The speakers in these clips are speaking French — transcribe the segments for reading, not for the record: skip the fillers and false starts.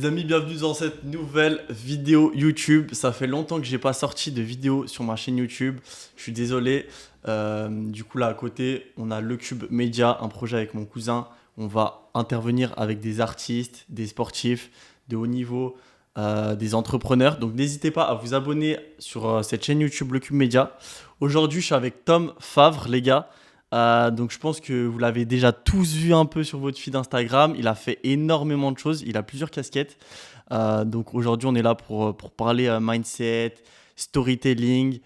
Les amis, bienvenue dans cette nouvelle vidéo YouTube. Ça fait longtemps que j'ai pas sorti de vidéo sur ma chaîne YouTube. Je suis désolé. Du coup, là à côté, on a Le Cube Media, un projet avec mon cousin. On va intervenir avec des artistes, des sportifs de haut niveau, des entrepreneurs. Donc n'hésitez pas à vous abonner sur cette chaîne YouTube Le Cube Media. Aujourd'hui, je suis avec Tom Favre, les gars. Donc je pense que vous l'avez déjà tous vu un peu sur votre feed Instagram. Il a fait énormément de choses. Il a plusieurs casquettes. Donc aujourd'hui, on est là pour parler mindset, storytelling,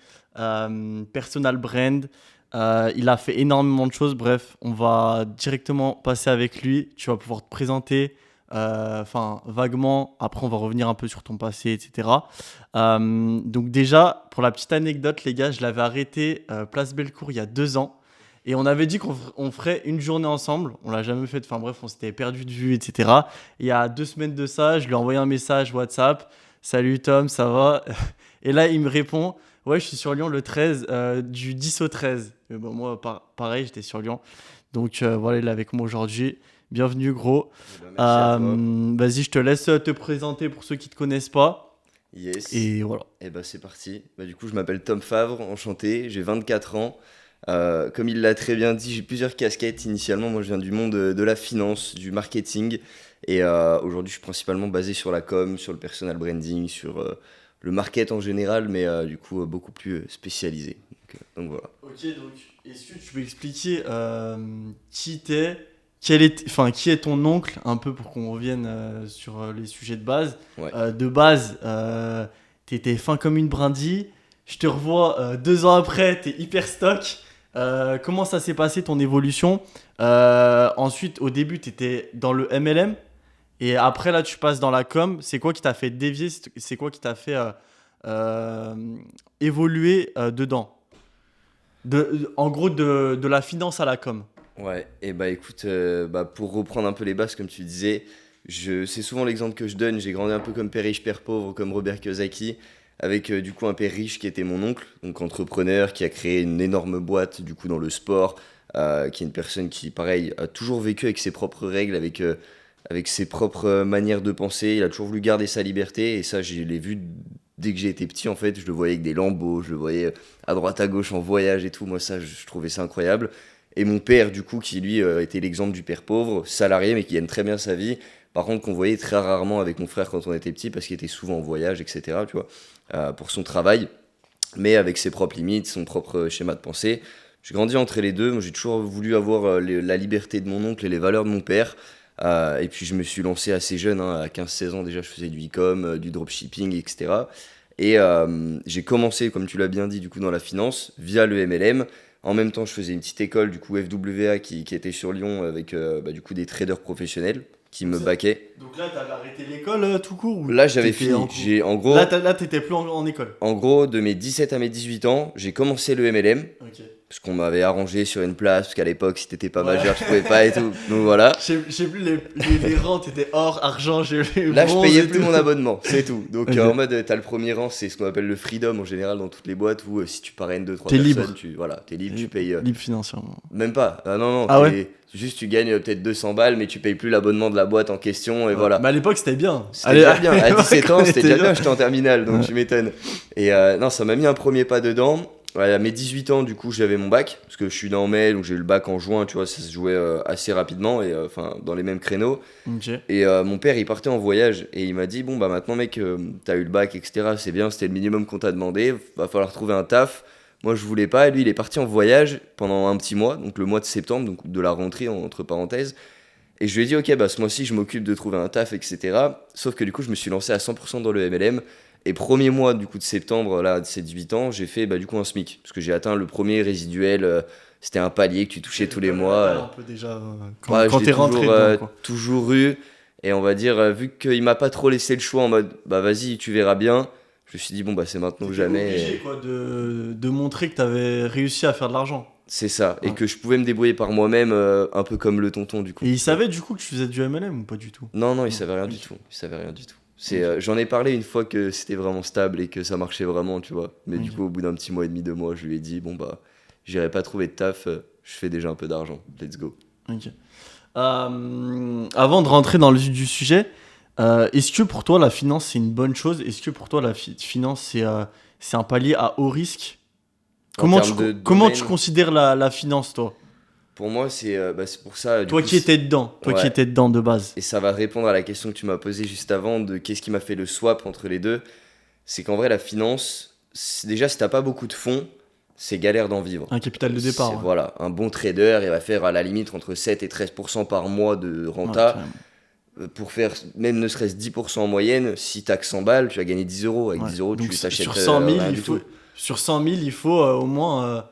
personal brand. Il a fait énormément de choses. Bref, on va directement passer avec lui. Tu vas pouvoir te présenter, vaguement. Après, on va revenir un peu sur ton passé, etc. Donc déjà, pour la petite anecdote, les gars, je l'avais arrêté Place Bellecour il y a 2 ans. Et on avait dit qu'on ferait une journée ensemble. On l'a jamais fait. Enfin bref, on s'était perdu de vue, etc. Et il y a 2 semaines de ça, je lui ai envoyé un message WhatsApp. Salut Tom, ça va? Et là, il me répond, ouais, je suis sur Lyon le 13, du 10 au 13. Mais bon, moi, pareil, j'étais sur Lyon. Donc voilà, il est avec moi aujourd'hui. Bienvenue, gros. Eh ben, merci à toi. Vas-y, je te laisse te présenter pour ceux qui ne te connaissent pas. Yes. Et voilà. Et bah c'est parti. Du coup, je m'appelle Tom Favre, enchanté, j'ai 24 ans. Comme il l'a très bien dit, j'ai plusieurs casquettes. Initialement, moi je viens du monde de la finance, du marketing. Et aujourd'hui, je suis principalement basé sur la com, sur le personal branding, sur le market en général, mais du coup, beaucoup plus spécialisé. Donc voilà. Ok, donc est-ce que tu peux expliquer qui t'es, qui est ton oncle, un peu pour qu'on revienne sur les sujets de base. Ouais. De base, t'étais fin comme une brindille. Je te revois 2 ans après, t'es hyper stock. Comment ça s'est passé ton évolution? Ensuite, au début, t'étais dans le MLM. Et après, là, tu passes dans la com. C'est quoi qui t'a fait dévier? C'est quoi qui t'a fait euh, évoluer dedans? En gros, de la finance à la com. Ouais, et bah écoute, pour reprendre un peu les bases, comme tu disais, c'est souvent l'exemple que je donne. J'ai grandi un peu comme père riche, père pauvre, comme Robert Kiyosaki, avec du coup un père riche qui était mon oncle, donc entrepreneur, qui a créé une énorme boîte du coup dans le sport, qui est une personne qui, pareil, a toujours vécu avec ses propres règles, avec ses propres manières de penser. Il a toujours voulu garder sa liberté, et ça, je l'ai vu dès que j'ai été petit, en fait. Je le voyais avec des lambeaux, je le voyais à droite à gauche en voyage et tout. Moi, ça, je trouvais ça incroyable. Et mon père, du coup, qui lui était l'exemple du père pauvre, salarié, mais qui gagne très bien sa vie. Par contre, qu'on voyait très rarement avec mon frère quand on était petit, parce qu'il était souvent en voyage, etc., tu vois, pour son travail, mais avec ses propres limites, son propre schéma de pensée. J'ai grandi entre les deux. Moi, j'ai toujours voulu avoir la liberté de mon oncle et les valeurs de mon père. Et puis, je me suis lancé assez jeune, hein, à 15-16 ans déjà, je faisais du e-com, du dropshipping, etc. Et j'ai commencé, comme tu l'as bien dit, du coup, dans la finance, via le MLM. En même temps, je faisais une petite école, du coup, FWA, qui était sur Lyon, avec du coup, des traders professionnels qui me baquaient. Donc là, t'avais arrêté l'école tout court ou Là, j'avais t'étais en fini. cours? En gros, Là, t'étais plus en école. en gros, de mes 17 à mes 18 ans, j'ai commencé le MLM, Ok. parce qu'on m'avait arrangé sur une place, parce qu'à l'époque, si t'étais pas Ouais. majeur, je pouvais pas et tout. Donc voilà. Je sais plus, les rangs, t'étais or, argent, Là, je bronze payais et plus tout. mon abonnement, c'est tout. Donc, Ok. en mode, t'as le premier rang, c'est ce qu'on appelle le freedom en général dans toutes les boîtes où si tu parraines 2-3 T'es personnes, libre. voilà, t'es libre, tu payes. Libre financièrement. Même pas. Ah non, non, Ah ouais? juste tu gagnes peut-être 200 balles, mais tu payes plus l'abonnement de la boîte en question, et Ouais. voilà. Mais à l'époque, c'était bien. C'était déjà bien. À l'époque, 17 on ans, c'était était déjà bien, j'étais en terminale, donc Ouais. tu m'étonnes. Et non, ça m'a mis un premier pas dedans. Ouais, à mes 18 ans, du coup, j'avais mon bac, parce que je suis né en mai, donc j'ai eu le bac en juin, tu vois, ça se jouait assez rapidement, et enfin, dans les mêmes créneaux. Ok. Et mon père, il partait en voyage, et il m'a dit, bon, bah maintenant, mec, t'as eu le bac, etc., c'est bien, c'était le minimum qu'on t'a demandé, va falloir trouver un taf. Moi, je voulais pas, et lui, il est parti en voyage pendant un petit mois, donc le mois de septembre, donc de la rentrée, entre parenthèses. Et je lui ai dit, ok, bah ce mois-ci, je m'occupe de trouver un taf, etc. Sauf que du coup, je me suis lancé à 100% dans le MLM. Et premier mois du coup de septembre, là, de ces 18 ans, j'ai fait du coup un SMIC. Parce que j'ai atteint le premier résiduel. C'était un palier que tu touchais tous les mois. Un peu déjà Ouais, je quand l'ai t'es rentré dedans, quoi. toujours eu. Et on va dire, vu qu'il m'a pas trop laissé le choix en mode, bah vas-y, tu verras bien. Je me suis dit, bon, bah c'est maintenant ou T'étais jamais. obligé, quoi, de montrer que t'avais réussi à faire de l'argent. C'est ça. Et Ouais. que je pouvais me débrouiller par moi-même, un peu comme le tonton du coup. Et il savait du coup que tu faisais du MLM ou pas du tout? Non, non, il Non. savait rien Ok. du tout. Il savait rien du tout. J'en ai parlé une fois que c'était vraiment stable et que ça marchait vraiment, tu vois. Mais du Ok. coup, au bout d'un petit mois et demi, 2 mois, je lui ai dit, bon bah, j'irai pas trouver de taf, je fais déjà un peu d'argent, let's go. Ok. Avant de rentrer dans le vif du sujet, Est-ce que pour toi, la finance, c'est une bonne chose? Est-ce que pour toi, la finance, c'est un palier à haut risque? En termes de Comment tu domaine, considères la finance, toi? pour moi, c'est pour ça, du Toi coup, qui étais dedans, toi qui ouais. étais dedans de base. Et ça va répondre à la question que tu m'as posée juste avant de qu'est-ce qui m'a fait le swap entre les deux. C'est qu'en vrai, la finance, déjà, si t'as pas beaucoup de fonds, c'est galère d'en vivre. Un capital de départ, ouais. Voilà, un bon trader, il va faire à la limite entre 7 et 13% par mois de Ouais, renta. carrément. Pour faire même ne serait-ce 10% en moyenne, si t'as que 100 balles, tu vas gagner 10 euros. Avec Ouais. 10 euros, Donc tu t'achètes sur 100 000, rien du tout. sur 100 000, il faut au moins.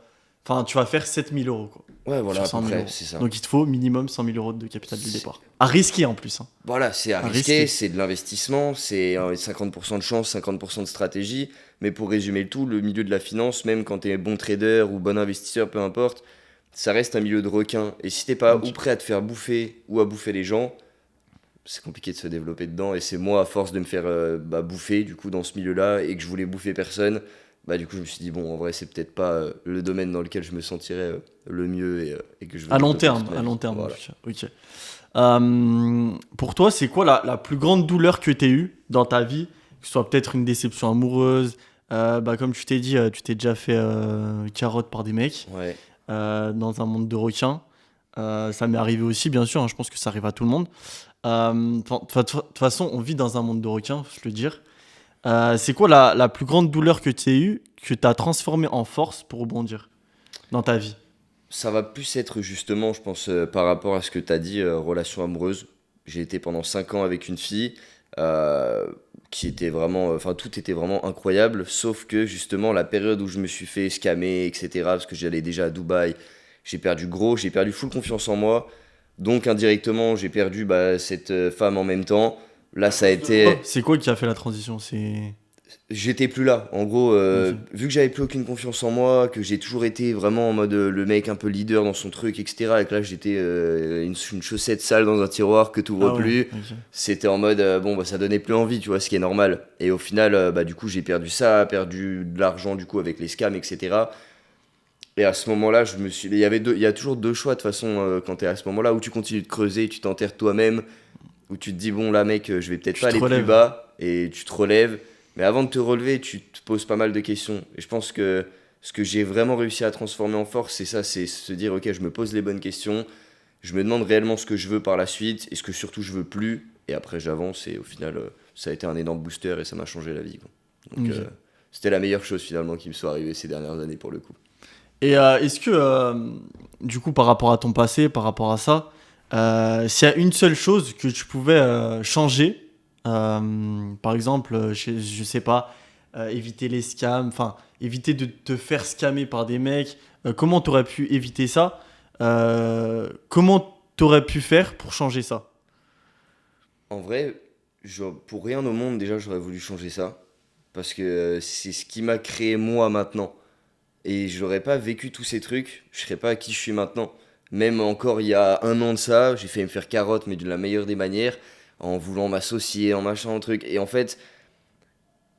Enfin, tu vas faire 7 000 euros, quoi. Ouais, voilà, Sur à peu 100 000 près, euros. c'est ça. Donc il te faut minimum 100 000 euros de capital de C'est- départ. À risquer en plus, hein. Voilà, c'est à À risquer, risquer. c'est de l'investissement, c'est 50% de chance, 50% de stratégie. Mais pour résumer le tout, le milieu de la finance, même quand t'es bon trader ou bon investisseur, peu importe, ça reste un milieu de requins. Et si t'es pas Ok. ou prêt à te faire bouffer ou à bouffer les gens, c'est compliqué de se développer dedans. Et c'est moi, à force de me faire bouffer du coup dans ce milieu-là et que je voulais bouffer personne, bah du coup je me suis dit, bon, en vrai, c'est peut-être pas le domaine dans lequel je me sentirais le mieux et que je veux développer toute ma À vie. long terme, en Voilà. tout cas. Ok. Pour toi, c'est quoi la plus grande douleur que tu aies eue dans ta vie? Que ce soit peut-être une déception amoureuse, bah, comme tu t'es dit, tu t'es déjà fait carotte par des mecs Ouais. dans un monde de requins. Ça m'est arrivé aussi, bien sûr, hein, je pense que ça arrive à tout le monde. De toute façon, on vit dans un monde de requins, faut se le dire. C'est quoi la plus grande douleur que tu as eue, que tu as transformée en force pour rebondir dans ta vie? Ça va plus être justement, je pense, par rapport à ce que tu as dit, relation amoureuse. J'ai été pendant 5 ans avec une fille euh, qui était vraiment, enfin tout était vraiment incroyable, sauf que justement la période où je me suis fait scammer, etc., parce que j'allais déjà à Dubaï, j'ai perdu gros, j'ai perdu full confiance en moi, donc indirectement j'ai perdu cette femme en même temps. Là ça a Oh, été, c'est quoi qui a fait la transition? C'est. j'étais plus là. En gros, Ok. vu que j'avais plus aucune confiance en moi, que j'ai toujours été vraiment en mode le mec un peu leader dans son truc, etc. Et que là, j'étais une chaussette sale dans un tiroir que tu ouvres Ah ouais, plus. ok. C'était en mode, bon, bah, ça donnait plus envie, tu vois, ce qui est normal. Et au final, du coup, j'ai perdu ça, perdu de l'argent, du coup, avec les scams, etc. Et à ce moment-là, il y a toujours deux choix, de toute façon, quand t'es à ce moment-là, où tu continues de creuser, tu t'enterres toi-même, où tu te dis, bon, là, mec, je vais peut-être Tu pas te aller plus relèves. bas, et tu te relèves. Mais avant de te relever, tu te poses pas mal de questions. Et je pense que ce que j'ai vraiment réussi à transformer en force, c'est ça, c'est se dire, ok, je me pose les bonnes questions, je me demande réellement ce que je veux par la suite, et ce que surtout je veux plus, et après j'avance, et au final, ça a été un énorme booster, et ça m'a changé la vie, quoi. Donc, Ok. c'était la meilleure chose finalement qui me soit arrivée ces dernières années pour le coup. Et est-ce que, du coup, par rapport à ton passé, par rapport à ça, s'il y a une seule chose que tu pouvais changer, par exemple, je sais pas, éviter les scams, enfin, éviter de te faire scammer par des mecs, comment tu aurais pu éviter ça? Comment tu aurais pu faire pour changer ça? En vrai, pour rien au monde, déjà, j'aurais voulu changer ça. Parce que c'est ce qui m'a créé moi maintenant. Et j'aurais pas vécu tous ces trucs, je serais pas qui je suis maintenant. Même encore il y a 1 an de ça, j'ai fait me faire carotte, mais de la meilleure des manières, en voulant m'associer, en machin, en truc. Et en fait,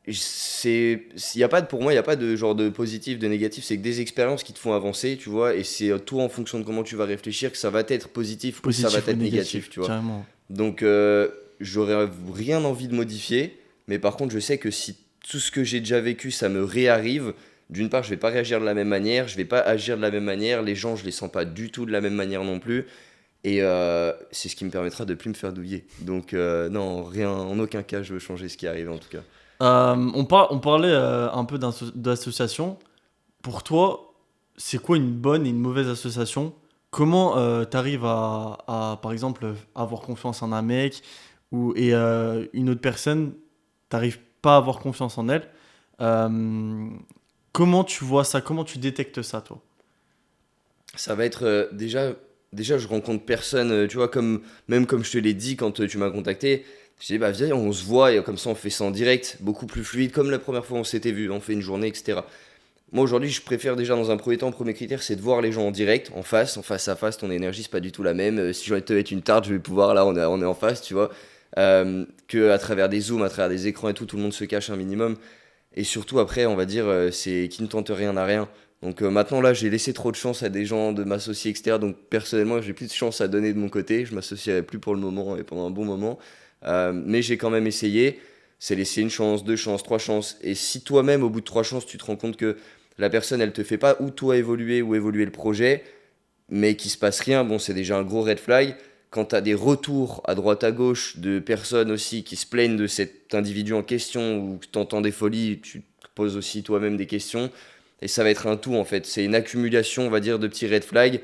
y a pas pour moi, il n'y a pas de genre de positif, de négatif, c'est que des expériences qui te font avancer, tu vois. Et c'est tout en fonction de comment tu vas réfléchir que ça va être positif ou ça va Positif ou être négatif, négatif, tu vois. carrément. Donc, j'aurais rien envie de modifier, mais par contre, je sais que si tout ce que j'ai déjà vécu, ça me réarrive, d'une part, je vais pas réagir de la même manière, je vais pas agir de la même manière, les gens, je les sens pas du tout de la même manière non plus, et c'est ce qui me permettra de plus me faire douiller. Donc, non, rien, en aucun cas, je veux changer ce qui arrive en tout cas. On parlait un peu d'association. Pour toi, c'est quoi une bonne et une mauvaise association? Comment tu arrives par exemple, avoir confiance en un mec et une autre personne, t'arrives pas à avoir confiance en elle? Euh, Comment tu vois ça? Comment tu détectes ça, toi? Ça va être déjà, je rencontre personne, tu vois, même comme je te l'ai dit quand tu m'as contacté. Je dit, bah viens, on se voit et comme ça on fait ça en direct, beaucoup plus fluide, comme la première fois on s'était vu, on fait une journée, etc. Moi aujourd'hui, je préfère déjà dans un premier temps, premier critère, c'est de voir les gens en direct, en face à face, ton énergie c'est pas du tout la même. Si j'ai envie de te mettre une tarte, je vais pouvoir, là on est en face, tu vois. Que à travers des zooms, à travers des écrans et tout le monde se cache un minimum. Et surtout après, on va dire, c'est qui ne tente rien n'a rien. Donc maintenant là, j'ai laissé trop de chance à des gens de m'associer, etc. Donc personnellement, j'ai plus de chance à donner de mon côté. Je m'associerai plus pour le moment et pendant un bon moment. Mais j'ai quand même essayé. C'est laisser une chance, deux chances, trois chances. Et si toi-même, au bout de trois chances, tu te rends compte que la personne, elle te fait pas ou toi évoluer ou évoluer le projet, mais qu'il se passe rien, bon, c'est déjà un gros red flag. Quand tu as des retours à droite à gauche de personnes aussi qui se plaignent de cet individu en question ou que tu entends des folies, tu te poses aussi toi-même des questions. Et ça va être un tout en fait. C'est une accumulation, on va dire, de petits red flags.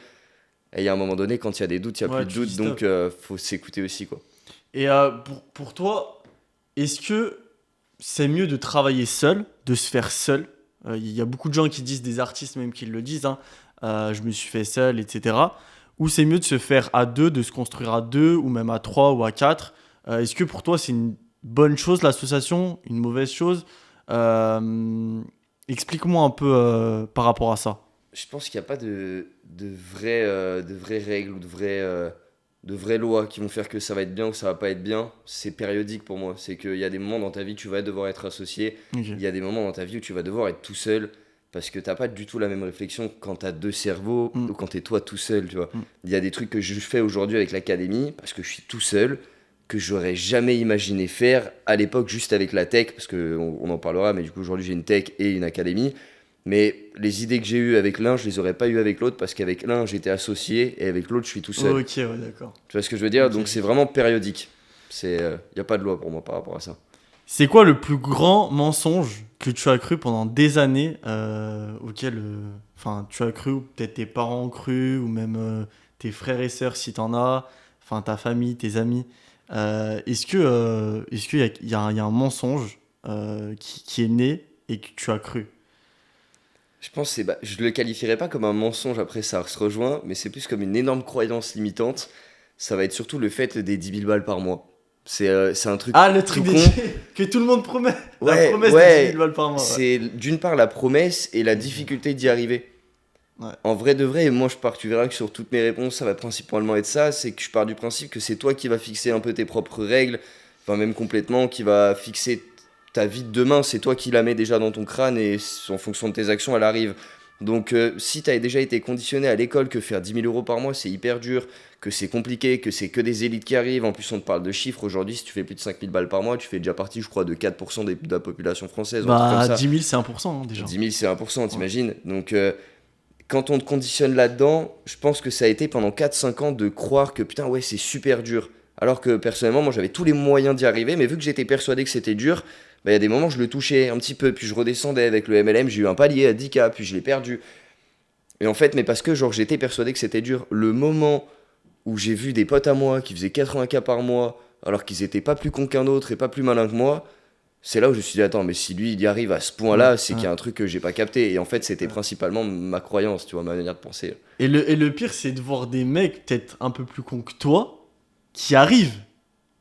Et il y a un moment donné, quand il y a des doutes, il n'y a Ouais, plus de tu dis doutes. Donc, stop. faut s'écouter aussi, quoi. Et pour toi, est-ce que c'est mieux de travailler seul, de se faire seul? Il y a beaucoup de gens qui disent, des artistes même qui le disent, hein, je me suis fait seul, etc. Ou c'est mieux de se faire à deux, de se construire à deux, ou même à trois ou à quatre. Est-ce que pour toi c'est une bonne chose l'association, une mauvaise chose? Euh, Explique-moi un peu par rapport à ça. Je pense qu'il n'y a pas de vraies règles ou de vraies lois qui vont faire que ça va être bien ou ça va pas être bien. C'est périodique pour moi. C'est qu'il y a des moments dans ta vie où tu vas devoir être associé. Ok. Il y a des moments dans ta vie où tu vas devoir être tout seul. Parce que t'as pas du tout la même réflexion quand t'as deux cerveaux Mm, ou quand t'es toi tout seul, tu vois. mm. Il y a des trucs que je fais aujourd'hui avec l'académie parce que je suis tout seul, que j'aurais jamais imaginé faire à l'époque juste avec la tech, parce qu'on en parlera, mais du coup aujourd'hui j'ai une tech et une académie. Mais les idées que j'ai eues avec l'un, je les aurais pas eues avec l'autre parce qu'avec l'un j'étais associé et avec l'autre je suis tout seul. Ok, ouais, d'accord. Tu vois ce que je veux dire? Ok, Donc c'est ok. vraiment périodique. Il n'y a pas de loi pour moi par rapport à ça. C'est quoi le plus grand mensonge que tu as cru pendant des années, auquel enfin, tu as cru, ou peut-être tes parents ont cru, ou même tes frères et sœurs si t'en as, enfin ta famille, tes amis. Est-ce qu'il y a, il y a un mensonge qui est né et que tu as cru? Je pense que je le qualifierais pas comme un mensonge, après ça se rejoint, mais c'est plus comme une énorme croyance limitante. Ça va être surtout le fait des 10 000 balles par mois. C'est un truc Ah, le tout truc con. que tout le monde promet. La Ouais, promesse des 10 000 ouais, balles par mois. Ouais. c'est d'une part la promesse et la difficulté d'y arriver. Ouais. En vrai de vrai, moi je pars, tu verras que sur toutes mes réponses, ça va principalement être ça, c'est que je pars du principe que c'est toi qui vas fixer un peu tes propres règles, enfin même complètement, qui va fixer ta vie de demain, c'est toi qui la mets déjà dans ton crâne et en fonction de tes actions, elle arrive. Donc si tu as déjà été conditionné à l'école que faire 10 000 euros par mois, c'est hyper dur, que c'est compliqué, que c'est que des élites qui arrivent, en plus on te parle de chiffres, aujourd'hui si tu fais plus de 5 000 balles par mois, tu fais déjà partie je crois de 4% de la population française, ou un truc comme Bah, ça. 10 000, c'est 1%, hein, déjà. 10 000 c'est 1%, Ouais. t'imagines? Donc quand on te conditionne là-dedans, je pense que ça a été pendant 4 5 ans de croire que putain, ouais, c'est super dur. Alors que personnellement, moi j'avais tous les moyens d'y arriver, mais vu que j'étais persuadé que c'était dur, bah, il y a des moments je le touchais un petit peu, puis je redescendais avec le MLM, j'ai eu un palier à 10K, puis je l'ai perdu. Et en fait, mais parce que genre j'étais persuadé que c'était dur. Le moment où j'ai vu des potes à moi qui faisaient 80K par mois, alors qu'ils étaient pas plus cons qu'un autre et pas plus malins que moi, c'est là où je me suis dit, attends, mais si lui il y arrive à ce Ouais, point-là, c'est qu'il ouais, y a un truc que j'ai pas capté. Et en fait, c'était ouais. principalement ma croyance, tu vois, ma manière de penser. Et le pire, c'est de voir des mecs peut-être un peu plus cons que toi qui arrivent.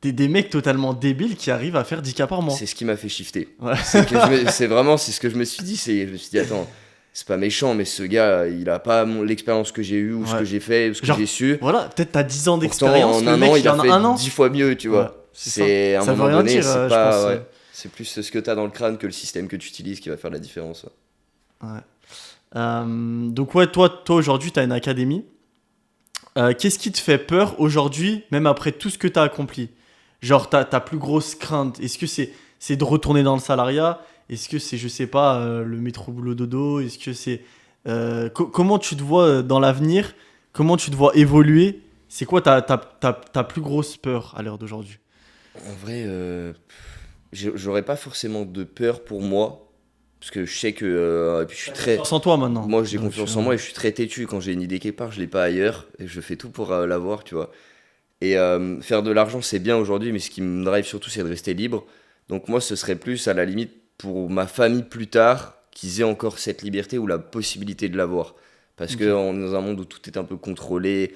Des mecs totalement débiles qui arrivent à faire 10K par mois. C'est ce qui m'a fait shifter. Ouais. C'est vraiment c'est ce que je me suis dit. Je me suis dit, attends, c'est pas méchant, mais ce gars, il a pas l'expérience que j'ai eue, ou ce Ouais. que j'ai fait, ou ce que Genre, j'ai su. voilà, peut-être t'as 10 ans Pourtant, d'expérience, en le un mec an, il il a en a fait un an. 10 fois mieux, tu Ouais, vois. c'est ça. C'est à un Ça veut moment rien donné, dire, c'est je pense. pas. Ouais, c'est plus ce que t'as dans le crâne que le système que tu utilises qui va faire la différence. Ouais. Donc ouais, toi aujourd'hui, t'as une académie. Qu'est-ce qui te fait peur aujourd'hui, même après tout ce que t'as accompli? Genre, ta plus grosse crainte, est-ce que c'est de retourner dans le salariat? Est-ce que c'est, je sais pas, le métro boulot dodo? Est-ce que c'est... comment tu te vois dans l'avenir? Comment tu te vois évoluer? C'est quoi ta plus grosse peur à l'heure d'aujourd'hui? En vrai, j'aurais pas forcément de peur pour moi. Parce que je sais que. Et puis je suis très. Sans toi maintenant. Moi, j'ai Donc, confiance en moi et je suis très têtu. Quand j'ai une idée quelque part, je l'ai pas ailleurs. Et je fais tout pour l'avoir, tu vois. Et faire de l'argent, c'est bien aujourd'hui, mais ce qui me drive surtout, c'est de rester libre. Donc moi, ce serait plus à la limite pour ma famille plus tard, qu'ils aient encore cette liberté ou la possibilité de l'avoir. Parce ok. qu'on est dans un monde où tout est un peu contrôlé,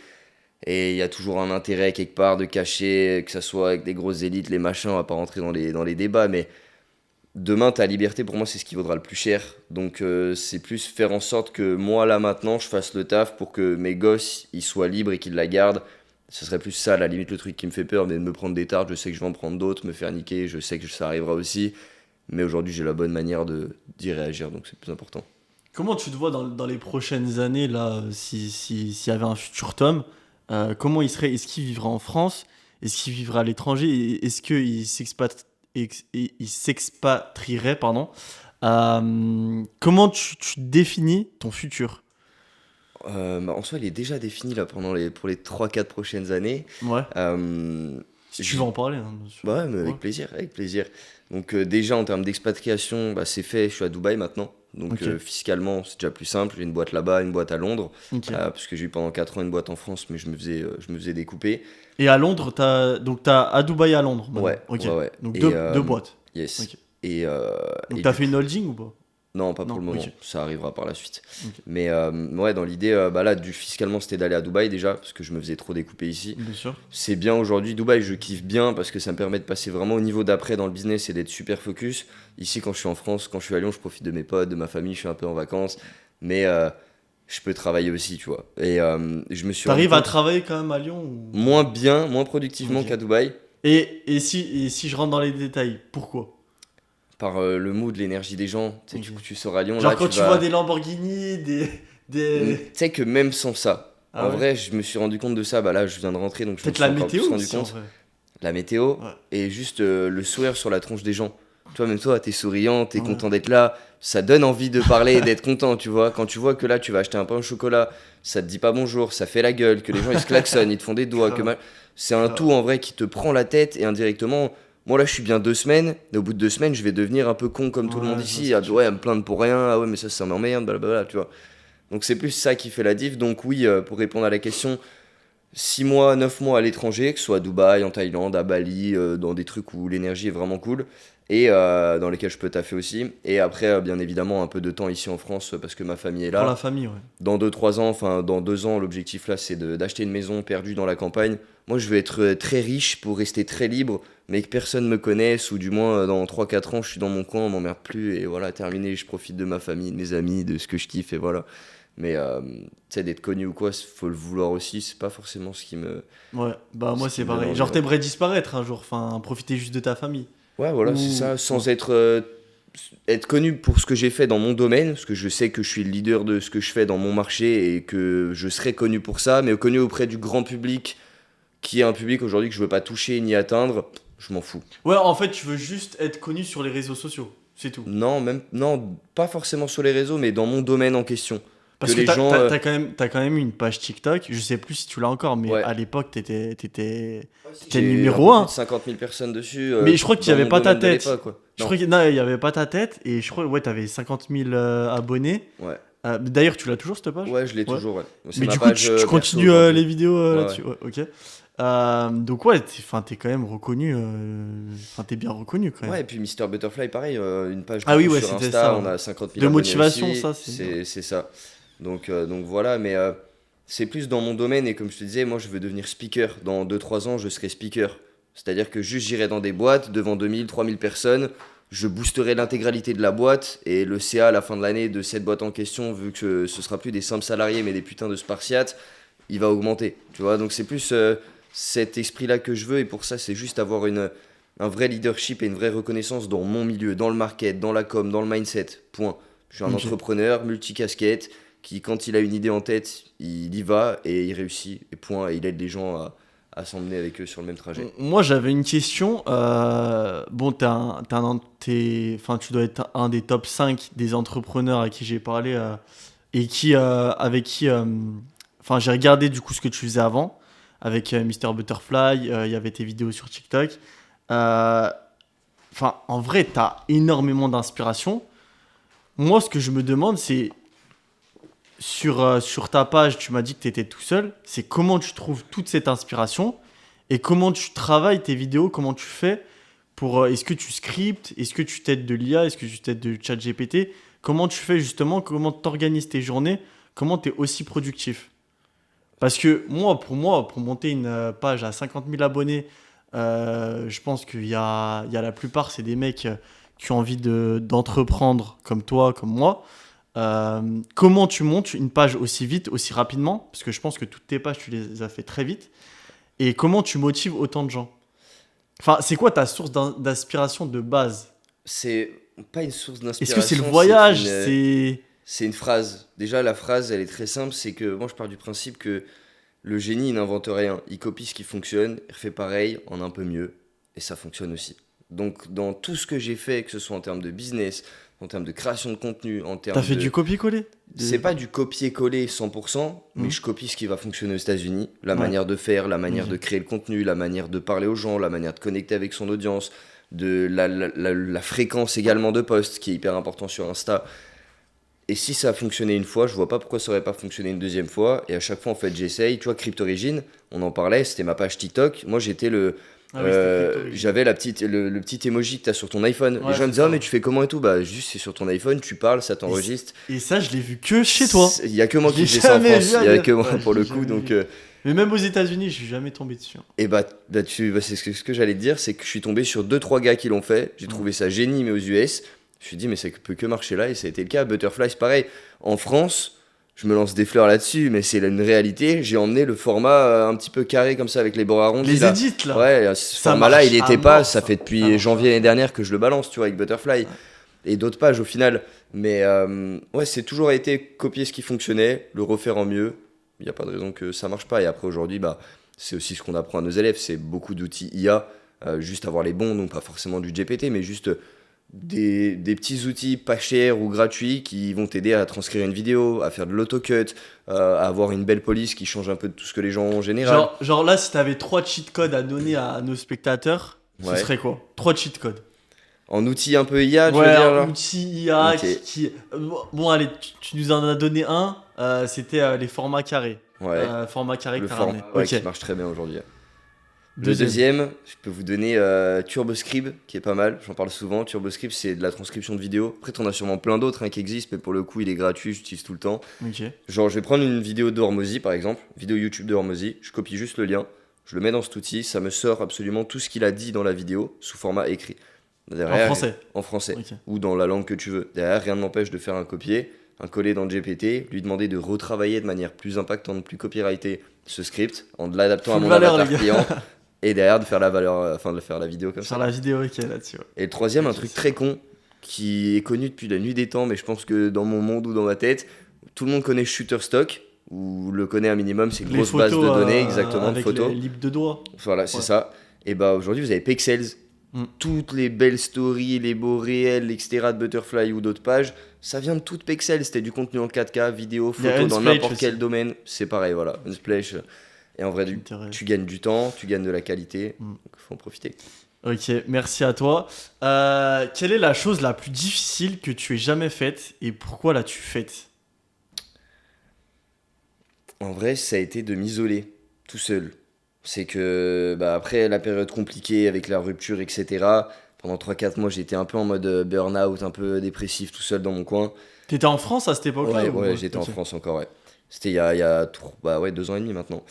et il y a toujours un intérêt quelque part de cacher, que ça soit avec des grosses élites, les machins, on va pas rentrer dans les débats, mais demain, ta liberté, pour moi, c'est ce qui vaudra le plus cher. Donc c'est plus faire en sorte que moi, là, maintenant, je fasse le taf pour que mes gosses, ils soient libres et qu'ils la gardent. Ce serait plus ça, à la limite, le truc qui me fait peur, mais de me prendre des tartes, je sais que je vais en prendre d'autres, me faire niquer, je sais que ça arrivera aussi. Mais aujourd'hui, j'ai la bonne manière d'y réagir, donc c'est le plus important. Comment tu te vois dans les prochaines années, là, s'il y avait un futur Tom, comment il serait? Est-ce qu'il vivrait en France? Est-ce qu'il vivrait à l'étranger? Est-ce qu'il il s'expatrierait, pardon? Comment tu définis ton futur? Bah, en soi, il est déjà défini là, pour les 3-4 prochaines années. Ouais. Euh, Si tu je- veux en parler, hein, bien sûr. Bah ouais, mais Ouais. avec plaisir, avec plaisir. Donc déjà en termes d'expatriation, bah, c'est fait, je suis à Dubaï maintenant. Donc Ok. fiscalement, c'est déjà plus simple. J'ai une boîte là-bas, une boîte à Londres. Ok. Parce que j'ai eu pendant 4 ans une boîte en France, mais je me faisais découper. Et à Londres, t'as à Dubaï à Londres maintenant. Ouais, Ok. ouais, ouais. Donc Et deux boîtes. yes. Ok. Et, Donc et t'as du fait une coup, holding ou pas? non, pas pour Non. le moment. Ok. Ça arrivera par la suite. Ok. Mais ouais, dans l'idée, bah là, fiscalement, c'était d'aller à Dubaï déjà, parce que je me faisais trop découper ici. Bien sûr. C'est bien aujourd'hui, Dubaï, je kiffe bien parce que ça me permet de passer vraiment au niveau d'après dans le business et d'être super focus. Ici, quand je suis en France, quand je suis à Lyon, je profite de mes potes, de ma famille, je suis un peu en vacances. Mais je peux travailler aussi, tu vois. Et je me suis rendu T'arrives à compte travailler quand même à Lyon ou... moins bien, moins productivement Ok. qu'à Dubaï, Et si je rentre dans les détails, pourquoi? par le mood, l'énergie des gens. Tu sais, Ok. tu sors à Lyon, là, Genre quand tu tu vois vas. des Lamborghini, Tu des... sais que même sans ça, Ah en ouais? vrai, je me suis rendu compte de ça. Bah là, je viens de rentrer, donc je me Peut-être suis la encore plus météo rendu aussi en compte. vrai. La météo Ouais. et juste le sourire sur la tronche des gens. Tu vois, même toi, t'es souriant, t'es Ouais. content d'être là. Ça donne envie de parler et d'être content, tu vois. Quand tu vois que là, tu vas acheter un pain au chocolat, ça te dit pas bonjour, ça fait la gueule, que les gens ils se klaxonnent, ils te font des doigts, Grave, c'est un grave. tout en vrai qui te prend la tête et indirectement. Moi là, je suis bien 2 semaines, et au bout de 2 semaines, je vais devenir un peu con comme tout le monde Ouais, je vois ce ici. que Ah, tu veux ouais, à dire. me plaindre pour rien, ah ouais, mais ça m'emmerde, blablabla, tu vois. Donc c'est plus ça qui fait la diff. Donc oui, pour répondre à la question, 6 mois, 9 mois à l'étranger, que ce soit à Dubaï, en Thaïlande, à Bali, dans des trucs où l'énergie est vraiment cool et dans lesquels je peux taffer aussi. Et après, bien évidemment, un peu de temps ici en France parce que ma famille est Pour la là. famille, ouais. Dans 2 3 ans, enfin dans 2 ans, l'objectif là, c'est d'acheter une maison perdue dans la campagne. Moi, je veux être très riche pour rester très libre, mais que personne me connaisse, ou du moins dans 3 4 ans, je suis dans mon coin, on m'emmerde plus, et voilà, terminé, je profite de ma famille, de mes amis, de ce que je kiffe, et voilà. Mais tu sais, d'être connu ou quoi, faut le vouloir aussi, c'est pas forcément Ouais, bah ce moi qui c'est me donne pareil. envie, Genre ouais. t'aimerais disparaître un jour, enfin profiter juste de ta famille. Ouais, voilà, c'est Ou... ça, Ouais. sans être connu pour ce que j'ai fait dans mon domaine, parce que je sais que je suis le leader de ce que je fais dans mon marché et que je serai connu pour ça, mais connu auprès du grand public, qui est un public aujourd'hui que je veux pas toucher ni atteindre, je m'en fous. Ouais, en fait tu veux juste être connu sur les réseaux sociaux, c'est tout. Non, non, pas forcément sur les réseaux, mais dans mon domaine en question. Que Parce que les gens, t'as quand même eu une page TikTok, je sais plus si tu l'as encore, mais ouais, à l'époque t'étais j'ai un numéro peu plus de un. 50 000 personnes dessus, Mais je crois qu'il y dans avait mon pas ta domaine de tête. l'époque, quoi. Je Non, crois qu'il non, il y avait pas ta tête et je crois ouais, t'avais 50 000 abonnés. ouais. D'ailleurs, tu l'as toujours cette page? Ouais, je l'ai Ouais. toujours, ouais. C'est Mais ma du coup, page tu perso continues les aujourd'hui. vidéos Ouais, ouais. là-dessus. Ouais, ok. Donc ouais, t'es quand même reconnu. Enfin, t'es bien reconnu quand même. Ouais, et puis Mister Butterfly, pareil, une page du Ah oui, coup ouais, sur c'était Insta, ça. on Ouais. a 50 000 De abonnés motivation, aussi, ça, c'est. Ouais. c'est ça. Donc voilà, mais c'est plus dans mon domaine, et comme je te disais, moi je veux devenir speaker. Dans 2 3 ans, je serai speaker. C'est-à-dire que juste j'irai dans des boîtes devant 2 000 3 000 personnes, je boosterai l'intégralité de la boîte, et le CA à la fin de l'année de cette boîte en question, vu que ce sera plus des simples salariés mais des putains de Spartiates, il va augmenter. Tu vois, donc c'est plus cet esprit-là que je veux, et pour ça, c'est juste avoir un vrai leadership et une vraie reconnaissance dans mon milieu, dans le market, dans la com, dans le mindset. Point. Je suis un Ok. entrepreneur multicasquette qui, quand il a une idée en tête, il y va et il réussit. Et point. Et il aide les gens à s'emmener avec eux sur le même trajet. Moi, j'avais une question. Bon, enfin, tu dois être un des top 5 des entrepreneurs à qui j'ai parlé et avec qui. Enfin, j'ai regardé du coup ce que tu faisais avant avec Mister Butterfly. Il y avait tes vidéos sur TikTok. Euh, Enfin, en vrai, t'as énormément d'inspiration. Moi, ce que je me demande, c'est sur ta page, tu m'as dit que tu étais tout seul. C'est comment tu trouves toute cette inspiration et comment tu travailles tes vidéos, comment tu fais pour. Est-ce que tu scriptes? Est-ce que tu t'aides de l'IA? Est-ce que tu t'aides de ChatGPT? Comment tu fais justement? Comment tu organises tes journées? Comment tu es aussi productif? Parce que moi, pour monter une page à 50 000 abonnés, je pense qu'il y a la plupart, c'est des mecs qui ont envie d'entreprendre comme toi, comme moi. Comment tu montes une page aussi vite, aussi rapidement? Parce que je pense que toutes tes pages, tu les as fait très vite. Et comment tu motives autant de gens? Enfin, c'est quoi ta source d'inspiration de base? C'est pas une source Est-ce que c'est le d'inspiration, voyage? C'est... c'est une phrase. Déjà, la phrase, elle est très simple. C'est que moi, je pars du principe que Le génie, il n'invente rien. Il copie ce qui fonctionne, il refait pareil en un peu mieux, et ça fonctionne aussi. Donc, dans tout ce que j'ai fait, que ce soit en termes de business, en termes de création de contenu, en T'as termes fait de... du copier-coller? C'est pas du copier-coller 100%, mais Mhm. je copie ce qui va fonctionner aux États-Unis, la Ouais. manière de faire, la manière Ok. de créer le contenu, la manière de parler aux gens, la manière de connecter avec son audience, de la fréquence également de posts, qui est hyper important sur Insta. Et si ça a fonctionné une fois, je vois pas pourquoi ça aurait pas fonctionné une deuxième fois. Et à chaque fois, en fait, j'essaye. Tu vois, Cryptorigine, on en parlait, c'était ma page TikTok. Moi, j'étais le. Ah oui, c'était Cryptorigine. J'avais le petit emoji que tu as sur ton iPhone. Ouais, Les gens me c'est disaient, oh, ça. mais tu fais comment et tout? Bah, juste, c'est sur ton iPhone, tu parles, ça t'enregistre. Et ça, je l'ai vu que chez toi. Il y a que moi Je qui l'ai fais ça en jamais France. vu Il y a ailleurs. que moi Ouais, pour je le l'ai coup. jamais Donc, vu. Mais même aux États-Unis, je suis jamais tombé dessus. et c'est ce que j'allais te dire, c'est que je suis tombé sur 2-3 gars qui l'ont fait. J'ai trouvé ça génie, mais aux US. Je me suis dit, mais ça peut que marcher là, et ça a été le cas. Butterfly, c'est pareil. En France, je me lance des fleurs là-dessus, mais c'est une réalité. J'ai emmené le format un petit peu carré comme ça, avec les bords arrondis. Les là. édits là. Ouais, ce Ça format-là, marche il à était pas. mort, Ça ça. fait Ça depuis marche janvier à l'année fond. dernière que je le balance, tu vois, avec Butterfly. Et d'autres pages au final. Mais ouais, c'est toujours été copier ce qui fonctionnait, le refaire en mieux. Il n'y a pas de raison que ça marche pas. Et après, aujourd'hui, bah, c'est aussi ce qu'on apprend à nos élèves. C'est beaucoup d'outils IA. Juste avoir les bons, donc pas forcément du GPT, mais juste des petits outils pas chers ou gratuits qui vont t'aider à transcrire une vidéo, à faire de l'autocut, à avoir une belle police qui change un peu de tout ce que les gens ont en général. Genre là, si t'avais 3 cheat codes à donner à nos spectateurs, ce Ouais. serait quoi? 3 cheat codes. En outils un peu IA, tu veux Ouais, dire un là outil IA Ok. Bon, allez, tu nous en as donné un. C'était les formats carrés. Ouais. Format carré que Le t'as format ramené. ouais, Ok. qui marche très bien aujourd'hui. Le deuxième, je peux vous donner TurboScript, qui est pas mal, j'en parle souvent. TurboScript, c'est de la transcription de vidéo. Après, t'en as sûrement plein d'autres qui existent, mais pour le coup, il est gratuit, j'utilise tout le temps. Ok. Genre, je vais prendre une vidéo de Hormozy, par exemple, vidéo YouTube de Hormozy, je copie juste le lien, je le mets dans cet outil, ça me sort absolument tout ce qu'il a dit dans la vidéo, sous format écrit. Derrière, En français. En français, Ok. ou dans la langue que tu veux. Derrière, rien ne m'empêche de faire un copier, un coller dans le GPT, lui demander de retravailler de manière plus impactante, plus copyrightée ce script, en l'adaptant à Full mon valeur, avatar les gars. client. Et derrière de faire la valeur, enfin de faire la vidéo comme Sur ça. la vidéo, ok, là-dessus. Ouais. Et le troisième, un Ok, truc c'est très con qui est connu depuis la nuit des temps, mais je pense que dans mon monde ou dans ma tête, tout le monde connaît Shutterstock, ou le connaît un minimum, c'est une Les grosse base de photos, données, exactement, de avec photos. les libres de doigts. Voilà, c'est Ouais. ça. Et bah aujourd'hui, vous avez Pexels. Mm. Toutes les belles stories, les beaux réels, etc. de Butterfly ou d'autres pages, ça vient de toutes Pexels. C'était du contenu en 4K, vidéo, Il y a photo, dans Unsplash n'importe quel aussi. domaine. C'est pareil, voilà. Unsplash. Et en vrai, tu gagnes du temps, tu gagnes de la qualité. Mm. Donc, faut en profiter. Ok, merci à toi. Quelle est la chose la plus difficile que tu aies jamais faite et pourquoi l'as-tu faite? En vrai, ça a été de m'isoler tout seul. C'est que, bah, après la période compliquée avec la rupture, etc., pendant 3-4 mois, j'étais un peu en mode burn-out, un peu dépressif, tout seul dans mon coin. T'étais en France à cette époque-là Ouais, ou- ouais, j'étais en Ok. France encore, ouais. C'était il y a 2 ans et demi maintenant.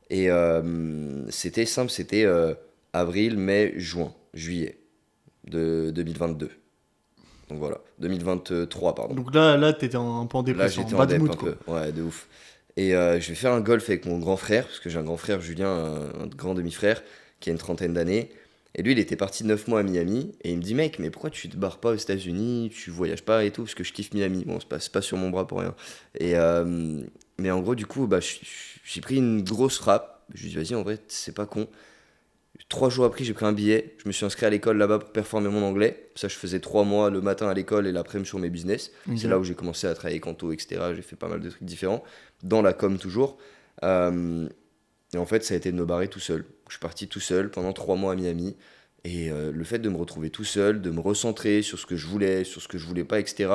Et c'était simple, c'était avril, mai, juin, juillet de 2022. Donc voilà, 2023, pardon. Donc là t'étais un peu en Là, dépression, j'étais en en bad dep mood un quoi. peu, ouais, de ouf. Et je vais faire un golf avec mon grand frère, parce que j'ai un grand frère, Julien, un grand demi-frère, qui a une trentaine d'années. Et lui, il était parti 9 mois à Miami, et il me dit, mec, mais pourquoi tu te barres pas aux États-Unis, tu voyages pas et tout, parce que je kiffe Miami. Bon, c'est pas sur mon bras pour rien. Et, mais en gros, du coup, bah, j'ai pris une grosse frappe. Je lui ai dit, vas-y, en vrai, c'est pas con. 3 jours après, j'ai pris un billet. Je me suis inscrit à l'école là-bas pour performer mon anglais. Ça, je faisais 3 mois le matin à l'école et l'après-midi sur mes business. Ok. C'est là où j'ai commencé à travailler avec Anto, etc. J'ai fait pas mal de trucs différents, dans la com toujours. Et en fait, ça a été de me barrer tout seul. Je suis parti tout seul pendant 3 mois à Miami. Et le fait de me retrouver tout seul, de me recentrer sur ce que je voulais, sur ce que je voulais pas, etc.,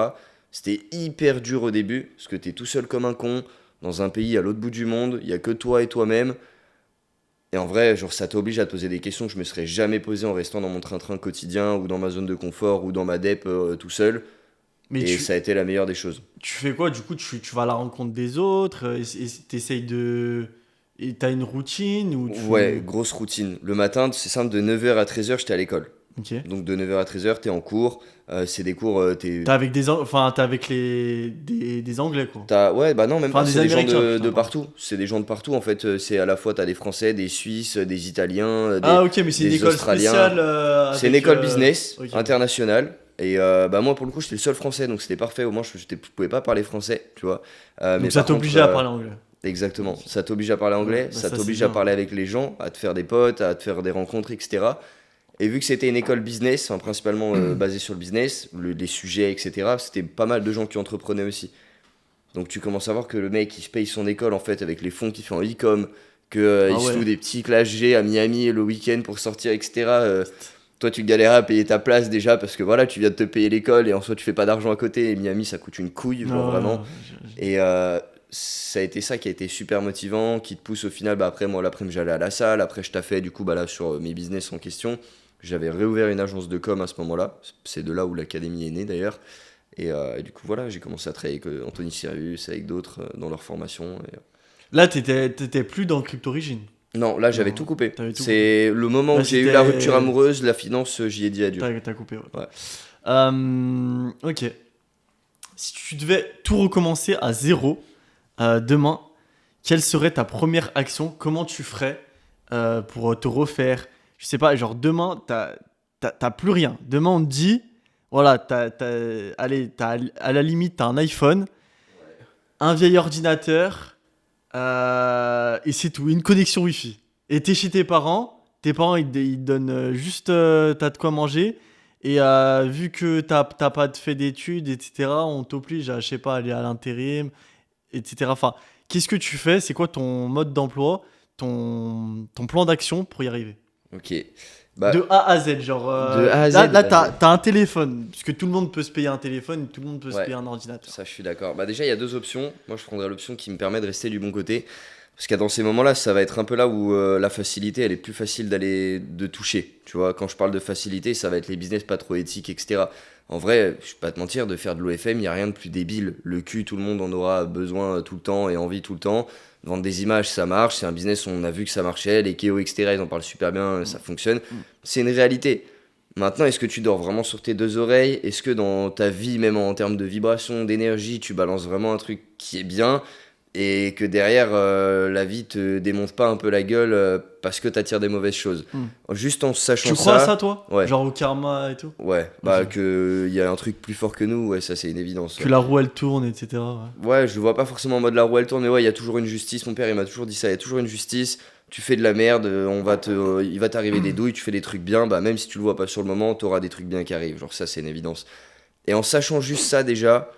c'était hyper dur au début, parce que t'es tout seul comme un con, dans un pays à l'autre bout du monde, il y a que toi et toi-même. Et en vrai, genre, ça t'oblige à te poser des questions que je me serais jamais posé en restant dans mon train-train quotidien, ou dans ma zone de confort, ou dans ma dep tout seul. Mais Et ça a été la meilleure des choses. tu fais quoi du coup? Tu vas à la rencontre des autres et t'essayes de... Et t'as une routine ou tu... Ouais, grosse routine. Le matin, c'est simple, de 9h à 13h, j'étais à l'école. Ok. Donc de 9h à 13h, t'es en cours. C'est des cours, T'es avec t'es avec des Anglais quoi. Ouais, bah non, même Enfin, pas, des c'est des gens Américains, putain, de pardon. partout. C'est des gens de partout, en fait. C'est à la fois, t'as des Français, des Suisses, des Italiens, Ah ok, mais c'est une des école Australiens. spéciale. C'est une avec, école business, ok. internationale. Et bah moi, pour le coup, j'étais le seul français, donc c'était parfait. Au moins, je pouvais pas parler français, tu vois. Mais Donc ça par contre, t'obligeait à parler anglais. Exactement. Ça t'oblige à parler anglais, Bah, ça ça, c'est t'oblige à bien. parler avec les gens, à te faire des potes, à te faire des rencontres, etc. Et vu que c'était une école business, enfin, principalement basée sur le business, les sujets, etc., c'était pas mal de gens qui entreprenaient aussi. Donc tu commences à voir que le mec, il se paye son école en fait avec les fonds qu'il fait en e-com, que il Ah se ouais. loue des petits clashs G à Miami le week-end pour sortir, etc. Toi, tu galérais à payer ta place déjà parce que voilà, tu viens de te payer l'école et en soi, tu fais pas d'argent à côté. Et Miami, ça coûte une couille, genre vraiment. Ah, Et ça a été ça qui a été super motivant, qui te pousse au final. Bah, après, moi, l'après-midi, j'allais à la salle. Après, je taffais du coup bah, là, sur mes business en question. J'avais réouvert une agence de com à ce moment-là. C'est de là où l'académie est née d'ailleurs. Et du coup, voilà, j'ai commencé à travailler avec Anthony Sirius, avec d'autres dans leur formation. Là, t'étais plus dans Cryptorigine. Non, là, j'avais Non, tout coupé. t'avais tout coupé. C'est le moment Là, où j'ai eu la rupture c'était. amoureuse, la finance, j'y ai dit adieu. T'as coupé, ouais. Ouais. Ok. Si tu devais tout recommencer à zéro demain, quelle serait ta première action? Comment tu ferais pour te refaire? Je sais pas, genre demain, t'as plus rien. Demain, on te dit, voilà, allez, à la limite, t'as un iPhone, un vieil ordinateur, et c'est tout, une connexion Wi-Fi. Et t'es chez tes parents ils te donnent juste t'as de quoi manger. Et vu que t'as pas fait d'études, etc., on t'oblige à, je sais pas, aller à l'intérim, etc. Enfin, qu'est-ce que tu fais? C'est quoi ton mode d'emploi, ton plan d'action pour y arriver? Ok. Bah, De A à Z, genre. de A à Z, Là, bah, t'as un téléphone, puisque tout le monde peut se payer un téléphone, tout le monde peut se ouais, payer un ordinateur. ça, je suis d'accord. Bah, déjà, il y a deux options. Moi, je prendrais l'option qui me permet de rester du bon côté. Parce que dans ces moments-là, ça va être un peu là où la facilité, elle est plus facile de toucher. Tu vois, quand je parle de facilité, ça va être les business pas trop éthiques, etc. En vrai, je vais pas te mentir, de faire de l'OFM, il n'y a rien de plus débile. Le cul, tout le monde en aura besoin tout le temps et envie tout le temps. Vendre des images, ça marche. C'est un business où on a vu que ça marchait. Les KO, etc., ils en parlent super bien, ça fonctionne. Mm. C'est une réalité. Maintenant, est-ce que tu dors vraiment sur tes deux oreilles? Est-ce que dans ta vie, même en termes de vibration, d'énergie, tu balances vraiment un truc qui est bien? Et que derrière, la vie te démonte pas un peu la gueule parce que t'attires des mauvaises choses. Mm. Juste en sachant Tu crois à ça, ça, toi? ouais, Genre au karma et tout? ouais, bah Ok. que y a un truc plus fort que nous, ouais, ça c'est une évidence. Que la roue elle tourne, etc. Ouais. Ouais, je le vois pas forcément en mode la roue elle tourne, mais ouais, il y a toujours une justice. Mon père, il m'a toujours dit ça, il y a toujours une justice. Tu fais de la merde, il va t'arriver des douilles, tu fais des trucs bien, bah même si tu le vois pas sur le moment, t'auras des trucs bien qui arrivent. Genre ça, c'est une évidence. Et en sachant juste ça déjà,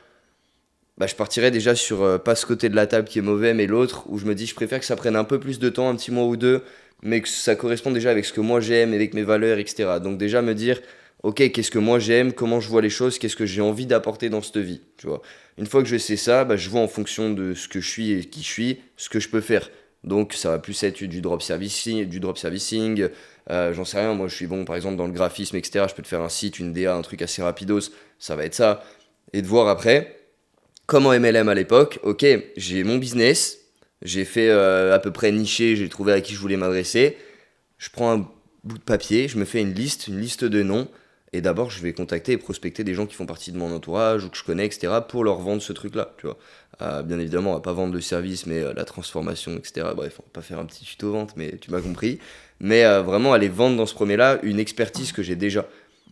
bah, je partirais déjà sur pas ce côté de la table qui est mauvais, mais l'autre où je me dis je préfère que ça prenne un peu plus de temps, un petit mois ou deux, mais que ça corresponde déjà avec ce que moi j'aime, avec mes valeurs, etc. Donc déjà me dire, ok, qu'est-ce que moi j'aime, comment je vois les choses, qu'est-ce que j'ai envie d'apporter dans cette vie, tu vois. Une fois que je sais ça, bah, je vois en fonction de ce que je suis et qui je suis, ce que je peux faire. Donc ça va plus être du drop servicing, j'en sais rien, moi je suis bon par exemple dans le graphisme, etc. Je peux te faire un site, une DA, un truc assez rapidos, ça va être ça. Et de voir après comme en MLM à l'époque, ok, j'ai mon business, j'ai fait à peu près niché, j'ai trouvé à qui je voulais m'adresser. Je prends un bout de papier, je me fais une liste de noms, et d'abord je vais contacter et prospecter des gens qui font partie de mon entourage ou que je connais, etc., pour leur vendre ce truc-là, tu vois. Bien évidemment, on va pas vendre le service, mais la transformation, etc. Bref, on va pas faire un petit tuto vente, mais tu m'as compris. Mais vraiment aller vendre dans ce premier-là une expertise que j'ai déjà.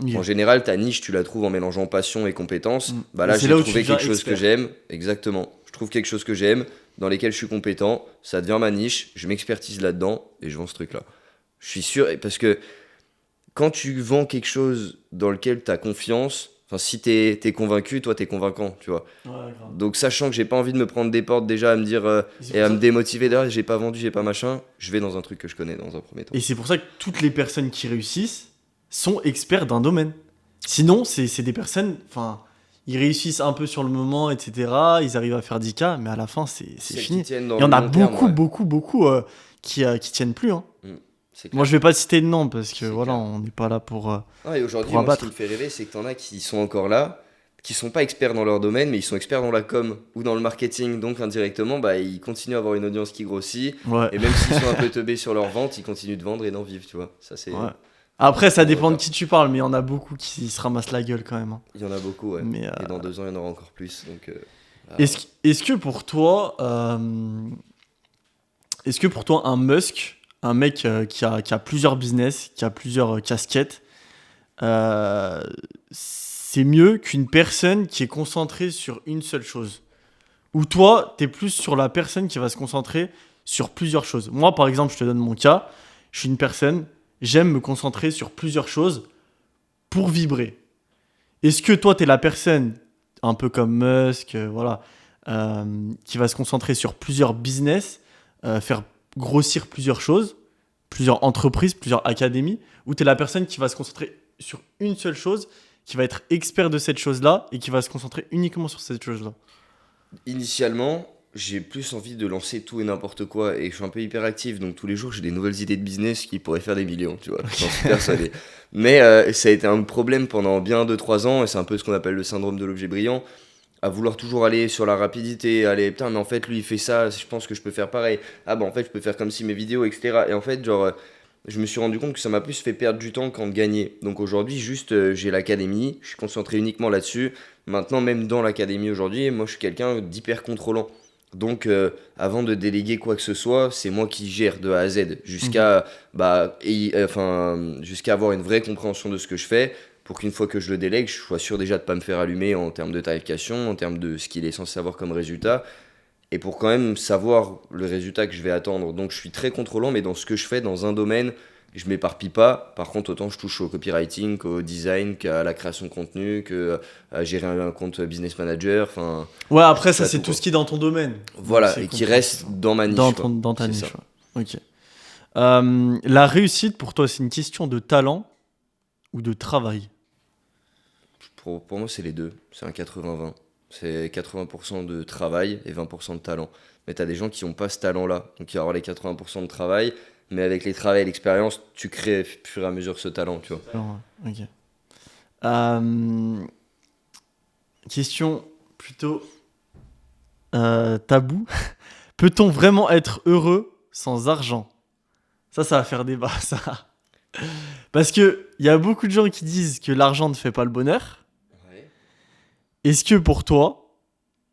En Ok. général, ta niche, tu la trouves en mélangeant passion et compétence. Mm. Bah Et là, c'est j'ai là où tu trouvé deviens quelque chose que expert. j'aime. Exactement. Je trouve quelque chose que j'aime, dans lesquels je suis compétent. Ça devient ma niche. Je m'expertise là-dedans et je vends ce truc-là. Je suis sûr, parce que quand tu vends quelque chose dans lequel tu as confiance, enfin, si t'es convaincu, toi, t'es convaincant, tu vois. Ouais, grave. Donc, sachant que j'ai pas envie de me prendre des portes déjà à me dire Et c'est et pour à me ça, démotiver derrière, j'ai pas vendu, j'ai pas machin, je vais dans un truc que je connais dans un premier temps. et c'est pour ça que toutes les personnes qui réussissent sont experts d'un domaine. Sinon, c'est des personnes, enfin, ils réussissent un peu sur le moment, etc. Ils arrivent à faire 10K, mais à la fin, c'est Celles qui fini. tiennent Il dans y en le a long terme, beaucoup, ouais. beaucoup, beaucoup qui tiennent plus. Hein. Mm, c'est Moi, clair. je vais pas citer de nom parce que C'est voilà, clair. on n'est pas là Ah, et aujourd'hui, pour moi, ce qui me abattre. fait rêver, c'est que t'en as qui sont encore là, qui sont pas experts dans leur domaine, mais ils sont experts dans la com ou dans le marketing. Donc, indirectement, bah, ils continuent à avoir une audience qui grossit. Ouais. Et même s'ils sont un peu teubés sur leur vente, ils continuent de vendre et d'en vivre, tu vois. Ça, Ouais. c'est Après, ça un dépend de record. qui tu parles, mais il y en a beaucoup qui se ramassent la gueule quand même. Hein. Il y en a beaucoup, ouais. Mais Et dans 2 ans, il y en aura encore plus. Donc, est-ce que pour toi, un Musk, un mec qui a plusieurs business, qui a plusieurs casquettes, c'est mieux qu'une personne qui est concentrée sur une seule chose? Ou toi, t'es plus sur la personne qui va se concentrer sur plusieurs choses. Moi, par exemple, je te donne mon cas. Je suis une personne, j'aime me concentrer sur plusieurs choses pour vibrer. Est-ce que toi, t'es la personne, un peu comme Musk, voilà, qui va se concentrer sur plusieurs business, faire grossir plusieurs choses, plusieurs entreprises, plusieurs académies, ou t'es la personne qui va se concentrer sur une seule chose, qui va être expert de cette chose-là et qui va se concentrer uniquement sur cette chose-là? Initialement, j'ai plus envie de lancer tout et n'importe quoi et je suis un peu hyperactif donc tous les jours j'ai des nouvelles idées de business qui pourraient faire des millions, tu vois. J'en suis persuadé. Mais ça a été un problème pendant bien 2 3 ans et c'est un peu ce qu'on appelle le syndrome de l'objet brillant, à vouloir toujours aller sur la rapidité, aller putain mais en fait lui il fait ça, je pense que je peux faire pareil. Ah bah en fait je peux faire comme si mes vidéos etc. Et en fait genre je me suis rendu compte que ça m'a plus fait perdre du temps qu'en de gagner. Donc aujourd'hui juste j'ai l'académie, je suis concentré uniquement là-dessus. Maintenant même dans l'académie aujourd'hui, moi je suis quelqu'un d'hyper contrôlant. Donc avant de déléguer quoi que ce soit, c'est moi qui gère de A à Z Mhm. jusqu'à jusqu'à avoir une vraie compréhension de ce que je fais pour qu'une fois que je le délègue, je sois sûr déjà de ne pas me faire allumer en termes de tarification, en termes de ce qu'il est censé avoir comme résultat, et pour quand même savoir le résultat que je vais attendre. Donc je suis très contrôlant, mais dans ce que je fais, dans un domaine, je m'éparpille pas. Par contre, autant je touche au copywriting, qu'au design, qu'à la création de contenu, qu'à gérer un compte business manager, enfin, Ouais, je après, touche ça, à c'est tout, tout quoi. ce qui est dans ton domaine. Donc, Voilà, c'est et qui compréhensible. reste dans ma niche, quoi. Dans ta C'est niche, ça. ouais. Ok. La réussite, pour toi, c'est une question de talent ou de travail? Pour moi, c'est les deux. C'est un 80-20. C'est 80% de travail et 20% de talent. Mais tu as des gens qui n'ont pas ce talent-là. Donc il va y avoir les 80% de travail, mais avec les travails et l'expérience, tu crées au fur et à mesure ce talent, tu Ce vois. talent, ouais. Ok. Euh, Question plutôt tabou. Peut-on vraiment être heureux sans argent? Ça va faire débat, ça. Parce que il y a beaucoup de gens qui disent que l'argent ne fait pas le bonheur. Ouais. Est-ce que pour toi,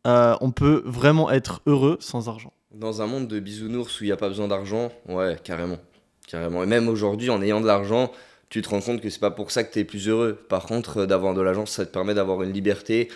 on peut vraiment être heureux sans argent? Dans un monde de bisounours où il n'y a pas besoin d'argent, ouais, carrément. Carrément. Et même aujourd'hui, en ayant de l'argent, tu te rends compte que c'est pas pour ça que tu es plus heureux. Par contre, d'avoir de l'argent, ça te permet d'avoir une liberté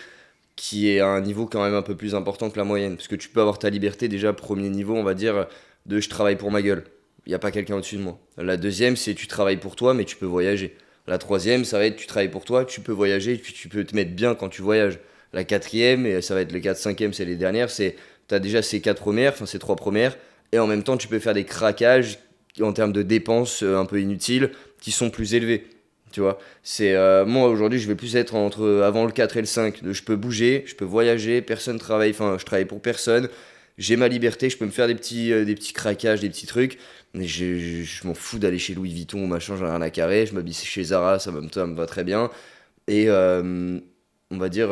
qui est à un niveau quand même un peu plus important que la moyenne. Parce que tu peux avoir ta liberté déjà, premier niveau, on va dire, de je travaille pour ma gueule. Il n'y a pas quelqu'un au-dessus de moi. La deuxième, c'est tu travailles pour toi, mais tu peux voyager. La troisième, ça va être tu travailles pour toi, tu peux voyager, puis tu peux te mettre bien quand tu voyages. La quatrième, et ça va être les 4 cinquièmes, c'est les dernières, c'est tu as déjà ces 4 premières, enfin ces 3 premières, et en même temps, tu peux faire des craquages en termes de dépenses un peu inutiles qui sont plus élevés. Tu vois, c'est moi aujourd'hui, je vais plus être entre avant le 4 et le 5. Je peux bouger, je peux voyager, personne travaille, enfin, je travaille pour personne. J'ai ma liberté, je peux me faire des petits craquages, des petits trucs. Mais je m'en fous d'aller chez Louis Vuitton ou machin, j'en ai rien à carrer. Je m'habille chez Zara, ça me va très bien. Et on va dire,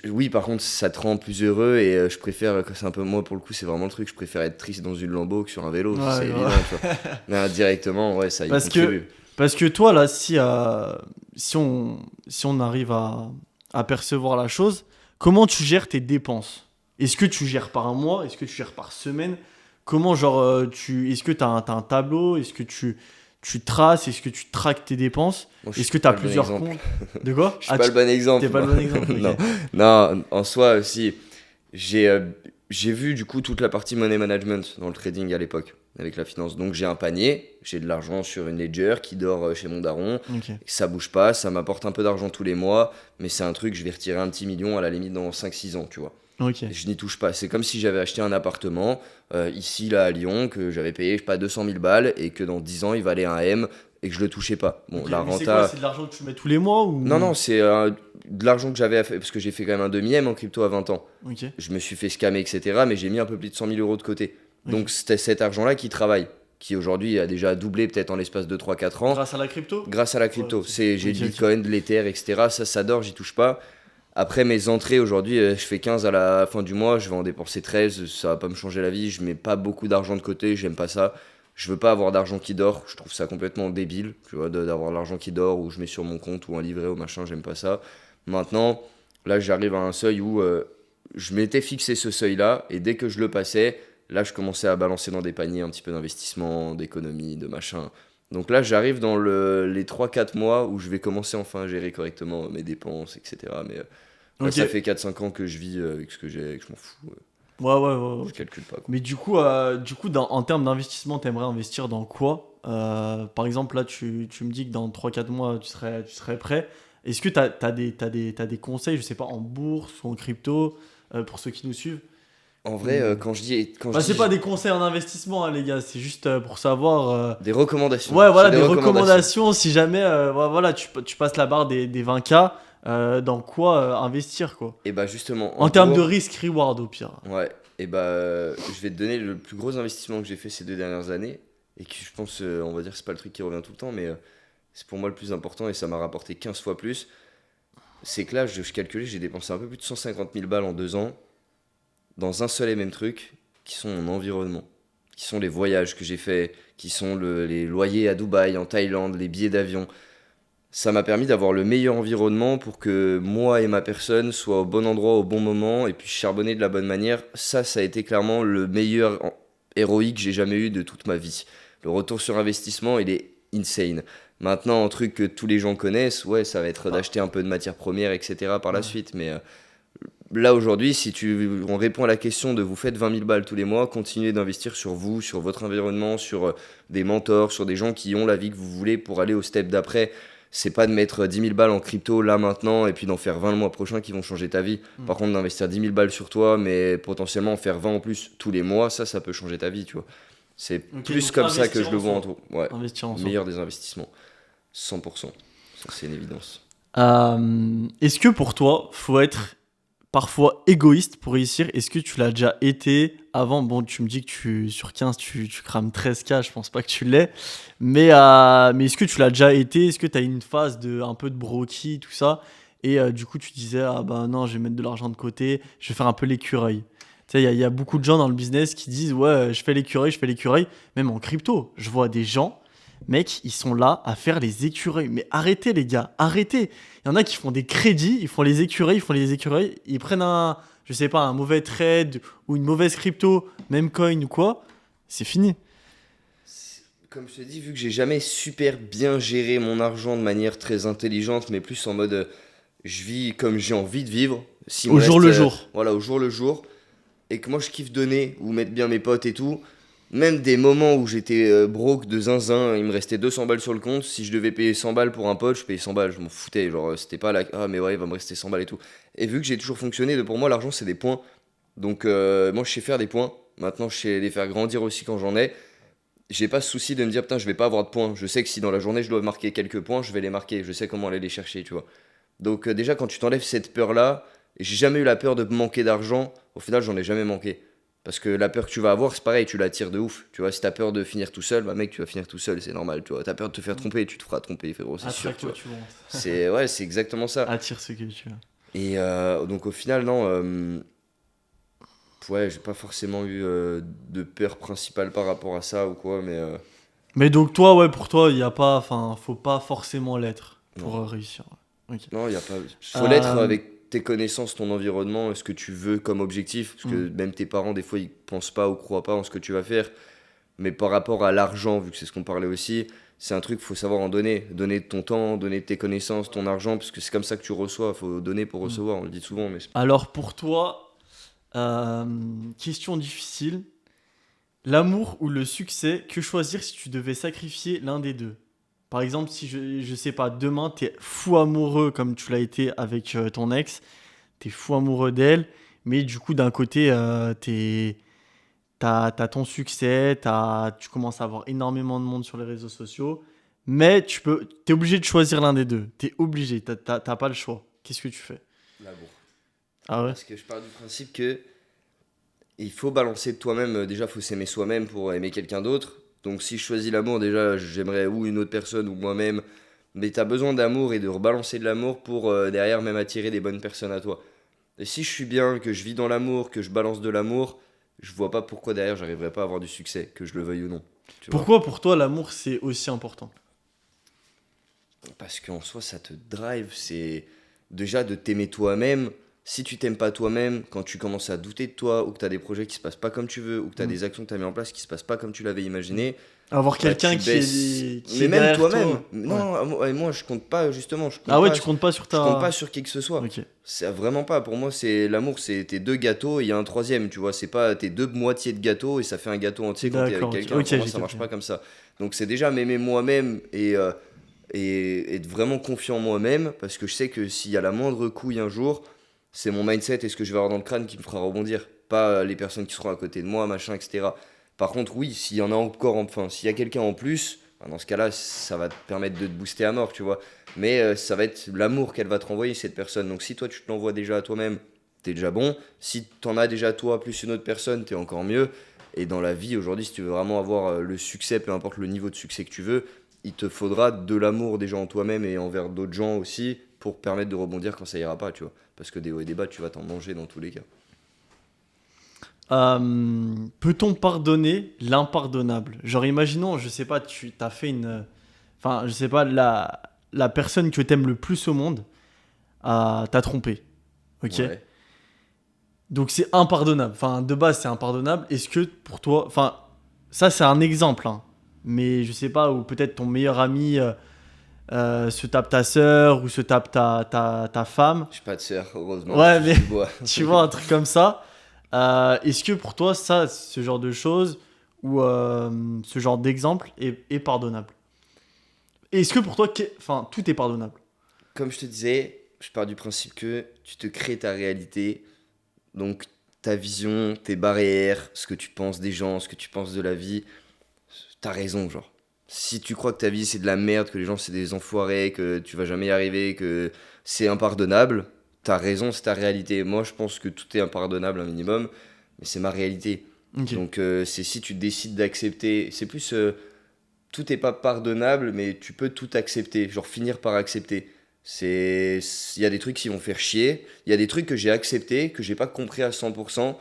oui, par contre, ça te rend plus heureux et je préfère, c'est un peu moi pour le coup, c'est vraiment le truc, je préfère être triste dans une Lambo que sur un vélo, Ouais, c'est ouais. évident, tu vois. Mais indirectement, ouais, ça y Parce que, contribue. parce que toi, là, si on arrive à percevoir la chose, comment tu gères tes dépenses? Est-ce que tu gères par un mois? Est-ce que tu gères par semaine? Comment, genre, est-ce que t'as un tableau? Est-ce que tu traces? Est-ce que tu traques tes dépenses? Moi, je Est-ce suis que tu as pas le bon plusieurs exemple. comptes? De quoi? Je suis Ah, pas le bon t'es exemple, pas le moi. bon exemple, Non, ok. non, en soi aussi, j'ai j'ai vu du coup toute la partie money management dans le trading à l'époque, avec la finance. Donc j'ai un panier, j'ai de l'argent sur une ledger qui dort chez mon daron, Ok, ça bouge pas, ça m'apporte un peu d'argent tous les mois, mais c'est un truc, je vais retirer un petit million à la limite dans 5 6 ans, tu vois. ok. Je n'y touche pas. C'est comme si j'avais acheté un appartement ici, là, à Lyon, que j'avais payé, je sais pas, 200 000 balles, et que dans 10 ans, il valait un M, et que je le touchais pas. Bon, Ok, la mais c'est quoi? renta, C'est de l'argent que tu mets tous les mois non, ou... non, c'est de l'argent que j'avais, parce que j'ai fait quand même un demi-M en crypto à 20 ans. Ok, Je me suis fait scammer, etc. Mais j'ai mis un peu plus de 100 000 euros de côté. ok. Donc c'était cet argent-là qui travaille, qui aujourd'hui a déjà doublé peut-être en l'espace de 3 4 ans, Grâce à la crypto? grâce à la Ouais, crypto. ok. J'ai Ok, le ok. Bitcoin, de l'Ether, etc. Ça dort, j'y touche pas. Après mes entrées aujourd'hui, je fais 15 à la fin du mois, je vais en dépenser 13, ça va pas me changer la vie, je mets pas beaucoup d'argent de côté, j'aime pas ça. Je veux pas avoir d'argent qui dort, je trouve ça complètement débile, tu vois, d'avoir de l'argent qui dort ou je mets sur mon compte ou un livret ou machin, j'aime pas ça. Maintenant, là j'arrive à un seuil où je m'étais fixé ce seuil-là et dès que je le passais, là je commençais à balancer dans des paniers un petit peu d'investissement, d'économie, de machin. Donc là j'arrive dans les 3 4 mois où je vais commencer enfin à gérer correctement mes dépenses, etc. Mais Là, Ok. ça fait 4-5 ans que je vis avec ce que j'ai, que je m'en fous. Ouais. Je calcule pas, quoi. Mais du coup en termes d'investissement, t'aimerais investir dans quoi? Par exemple, là, tu me dis que dans 3 4 mois, tu serais prêt. Est-ce que t'as des conseils, je sais pas, en bourse ou en crypto, pour ceux qui nous suivent? En vrai, Ou- quand je Bah, c'est dis pas des conseils en investissement, hein, les gars, c'est juste pour savoir. des recommandations, Ouais, c'est voilà, des des recommandations. recommandations si jamais voilà, tu passes la barre des 20K, dans quoi investir, quoi. Et bah justement, en En termes de gros, risque-reward, au pire. ouais, et bah je vais te donner le plus gros investissement que j'ai fait ces 2 dernières années, et qui je pense, on va dire, c'est pas le truc qui revient tout le temps, mais c'est pour moi le plus important, et ça m'a rapporté 15 fois plus. C'est que là, je calculais, j'ai dépensé un peu plus de 150 000 balles en 2 ans, dans un seul et même truc, qui sont mon environnement, qui sont les voyages que j'ai faits, qui sont les loyers à Dubaï, en Thaïlande, les billets d'avion. Ça m'a permis d'avoir le meilleur environnement pour que moi et ma personne soient au bon endroit au bon moment et puis charbonner de la bonne manière. Ça a été clairement le meilleur héroïque que j'ai jamais eu de toute ma vie. Le retour sur investissement, il est insane. Maintenant, un truc que tous les gens connaissent, ouais, ça va être Ah, d'acheter un peu de matière première, etc. par la ouais. suite. Mais là, aujourd'hui, si on répond à la question de vous faites 20 000 balles tous les mois, continuez d'investir sur vous, sur votre environnement, sur des mentors, sur des gens qui ont la vie que vous voulez pour aller au step d'après. C'est pas de mettre 10 000 balles en crypto là maintenant et puis d'en faire 20 le mois prochain qui vont changer ta vie. Hmm. Par contre, d'investir 10 000 balles sur toi, mais potentiellement en faire 20 en plus tous les mois, ça peut changer ta vie, tu vois. C'est Ok, plus donc comme ça que investir je en le vois en soi. tout. Ouais, Investir en soi. meilleur des investissements. 100%. Ça, c'est une évidence. Est-ce que pour toi, faut être parfois égoïste pour réussir? Est-ce que tu l'as déjà été avant? Bon, tu me dis que sur 15, tu crames 13K, je pense pas que tu l'aies. Mais est-ce que tu l'as déjà été? Est-ce que tu as une phase un peu de broki, tout ça? Et du coup, tu disais, ah bah non, je vais mettre de l'argent de côté, je vais faire un peu l'écureuil. Tu sais, il y a beaucoup de gens dans le business qui disent, ouais, je fais l'écureuil, je fais l'écureuil. Même en crypto, je vois des gens, mec, ils sont là à faire les écureuils. Mais arrêtez, les gars, arrêtez. Il y en a qui font des crédits, ils font les écureuils, ils prennent je sais pas, un mauvais trade ou une mauvaise crypto, même coin ou quoi, c'est fini. Comme je te dis, vu que j'ai jamais super bien géré mon argent de manière très intelligente, mais plus en mode je vis comme j'ai envie de vivre, s'il Au me jour reste le jour. voilà, au jour le jour, et que moi je kiffe donner ou mettre bien mes potes et tout, même des moments où j'étais broke de zinzin, il me restait 200 balles sur le compte, si je devais payer 100 balles pour un pote, je payais 100 balles, je m'en foutais, genre c'était pas là, ah mais ouais, il va me rester 100 balles et tout. Et vu que j'ai toujours fonctionné, pour moi l'argent c'est des points, donc moi je sais faire des points, maintenant je sais les faire grandir aussi quand j'en ai. J'ai pas ce souci de me dire putain je vais pas avoir de points. Je sais que si dans la journée je dois marquer quelques points, je vais les marquer. Je sais comment aller les chercher, tu vois. Donc déjà quand tu t'enlèves cette peur-là, et j'ai jamais eu la peur de manquer d'argent, au final j'en ai jamais manqué. Parce que la peur que tu vas avoir, c'est pareil, tu l'attires de ouf. Tu vois, si t'as peur de finir tout seul, bah mec, tu vas finir tout seul, c'est normal, tu vois. T'as peur de te faire tromper, tu te feras tromper, frérot, c'est sûr, tu Attraque-toi, vois. tu montes. Ouais, c'est exactement ça. Attire ce que tu veux. Et donc au final, non, ouais, j'ai pas forcément eu de peur principale par rapport à ça ou quoi, mais Mais donc toi, ouais, pour toi, il y a pas, enfin, faut pas forcément l'être pour non. réussir. Ok. Non, il y a pas. Faut l'être Euh, avec tes connaissances, ton environnement, ce que tu veux comme objectif. Parce hmm. que même tes parents, des fois, ils pensent pas ou croient pas en ce que tu vas faire. Mais par rapport à l'argent, vu que c'est ce qu'on parlait aussi, c'est un truc, faut savoir en donner. Donner de ton temps, donner de tes connaissances, ton argent, parce que c'est comme ça que tu reçois. Faut donner pour Hmm. recevoir, on le dit souvent. Mais Alors pour toi, euh, question difficile. L'amour ou le succès, que choisir si tu devais sacrifier l'un des deux? Par exemple, si je sais pas, demain t'es fou amoureux comme tu l'as été avec ton ex, t'es fou amoureux d'elle, mais du coup d'un côté t'as ton succès, tu commences à avoir énormément de monde sur les réseaux sociaux, mais t'es obligé de choisir l'un des deux. T'es obligé, t'as pas le choix. Qu'est-ce que tu fais? l'amour. Ah ouais? Parce que je pars du principe que il faut balancer de toi-même. Déjà, faut s'aimer soi-même pour aimer quelqu'un d'autre. Donc, si je choisis l'amour, déjà, j'aimerais ou une autre personne ou moi-même. Mais tu as besoin d'amour et de rebalancer de l'amour pour derrière même attirer des bonnes personnes à toi. Et si je suis bien, que je vis dans l'amour, que je balance de l'amour, je vois pas pourquoi derrière j'arriverai pas à avoir du succès, que je le veuille ou non. Tu vois. Pourquoi pour toi l'amour c'est aussi important? Parce qu'en soi, ça te drive. C'est déjà de t'aimer toi-même. Si tu t'aimes pas toi-même, quand tu commences à douter de toi, ou que tu as des projets qui se passent pas comme tu veux, ou que tu as Hmm. des actions que tu as mis en place qui se passent pas comme tu l'avais imaginé, Avoir bah, quelqu'un tu qui baisses. qui Mais est même derrière toi-même. toi. Ouais. Non, moi, je compte pas, justement. Ah ouais, tu comptes pas sur Je compte pas ta. sur qui que ce soit. Ok. C'est vraiment pas. Pour moi, c'est l'amour, c'est tes deux gâteaux et il y a un troisième, tu vois. C'est pas tes deux moitiés de gâteau et ça fait un gâteau entier quand t'es avec D'accord, ok. quelqu'un. Ok, Pour moi, j'ai ça marche capté. pas comme ça. Donc, c'est déjà m'aimer moi-même et être vraiment confiant en moi-même parce que je sais que s'il y a la moindre couille un jour, c'est mon mindset et ce que je vais avoir dans le crâne qui me fera rebondir. Pas les personnes qui seront à côté de moi, machin, etc. Par contre, oui, s'il y en a encore, enfin, s'il y a quelqu'un en plus, ben, dans ce cas-là, ça va te permettre de te booster à mort, tu vois. Mais ça va être l'amour qu'elle va te renvoyer, cette personne. Donc si toi, tu te l'envoies déjà à toi-même, t'es déjà bon. Si t'en as déjà toi, plus une autre personne, t'es encore mieux. Et dans la vie, aujourd'hui, si tu veux vraiment avoir le succès, peu importe le niveau de succès que tu veux, il te faudra de l'amour déjà en toi-même et envers d'autres gens aussi pour permettre de rebondir quand ça ira pas, tu vois. Parce que des hauts et des bas, tu vas t'en manger dans tous les cas. Peut-on pardonner l'impardonnable? Genre, imaginons, je sais pas, tu t'as fait une. Enfin, je sais pas, la personne que t'aimes le plus au monde t'a trompé. Ok? Ouais. Donc, c'est impardonnable. Enfin, de base, c'est impardonnable. Est-ce que pour toi. Enfin, ça, c'est un exemple, hein. Mais je sais pas, ou peut-être ton meilleur ami se tape ta sœur ou se tape ta femme. J'ai pas de sœur, heureusement, je Ouais, touche mais du bois. tu vois, un truc comme ça. Est-ce que pour toi, ça, ce genre de choses ou ce genre d'exemple est pardonnable? Est-ce que pour toi, enfin, tout est pardonnable? Comme je te disais, je pars du principe que tu te crées ta réalité, donc ta vision, tes barrières, ce que tu penses des gens, ce que tu penses de la vie, t'as raison, genre. Si tu crois que ta vie c'est de la merde, que les gens c'est des enfoirés, que tu vas jamais y arriver, que c'est impardonnable, t'as raison, c'est ta réalité. Moi je pense que tout est impardonnable un minimum, mais c'est ma réalité. Ok. Donc c'est si tu décides d'accepter, c'est plus tout est pas pardonnable, mais tu peux tout accepter, genre finir par accepter. Il y a des trucs qui vont faire chier, il y a des trucs que j'ai acceptés, que j'ai pas compris à 100%,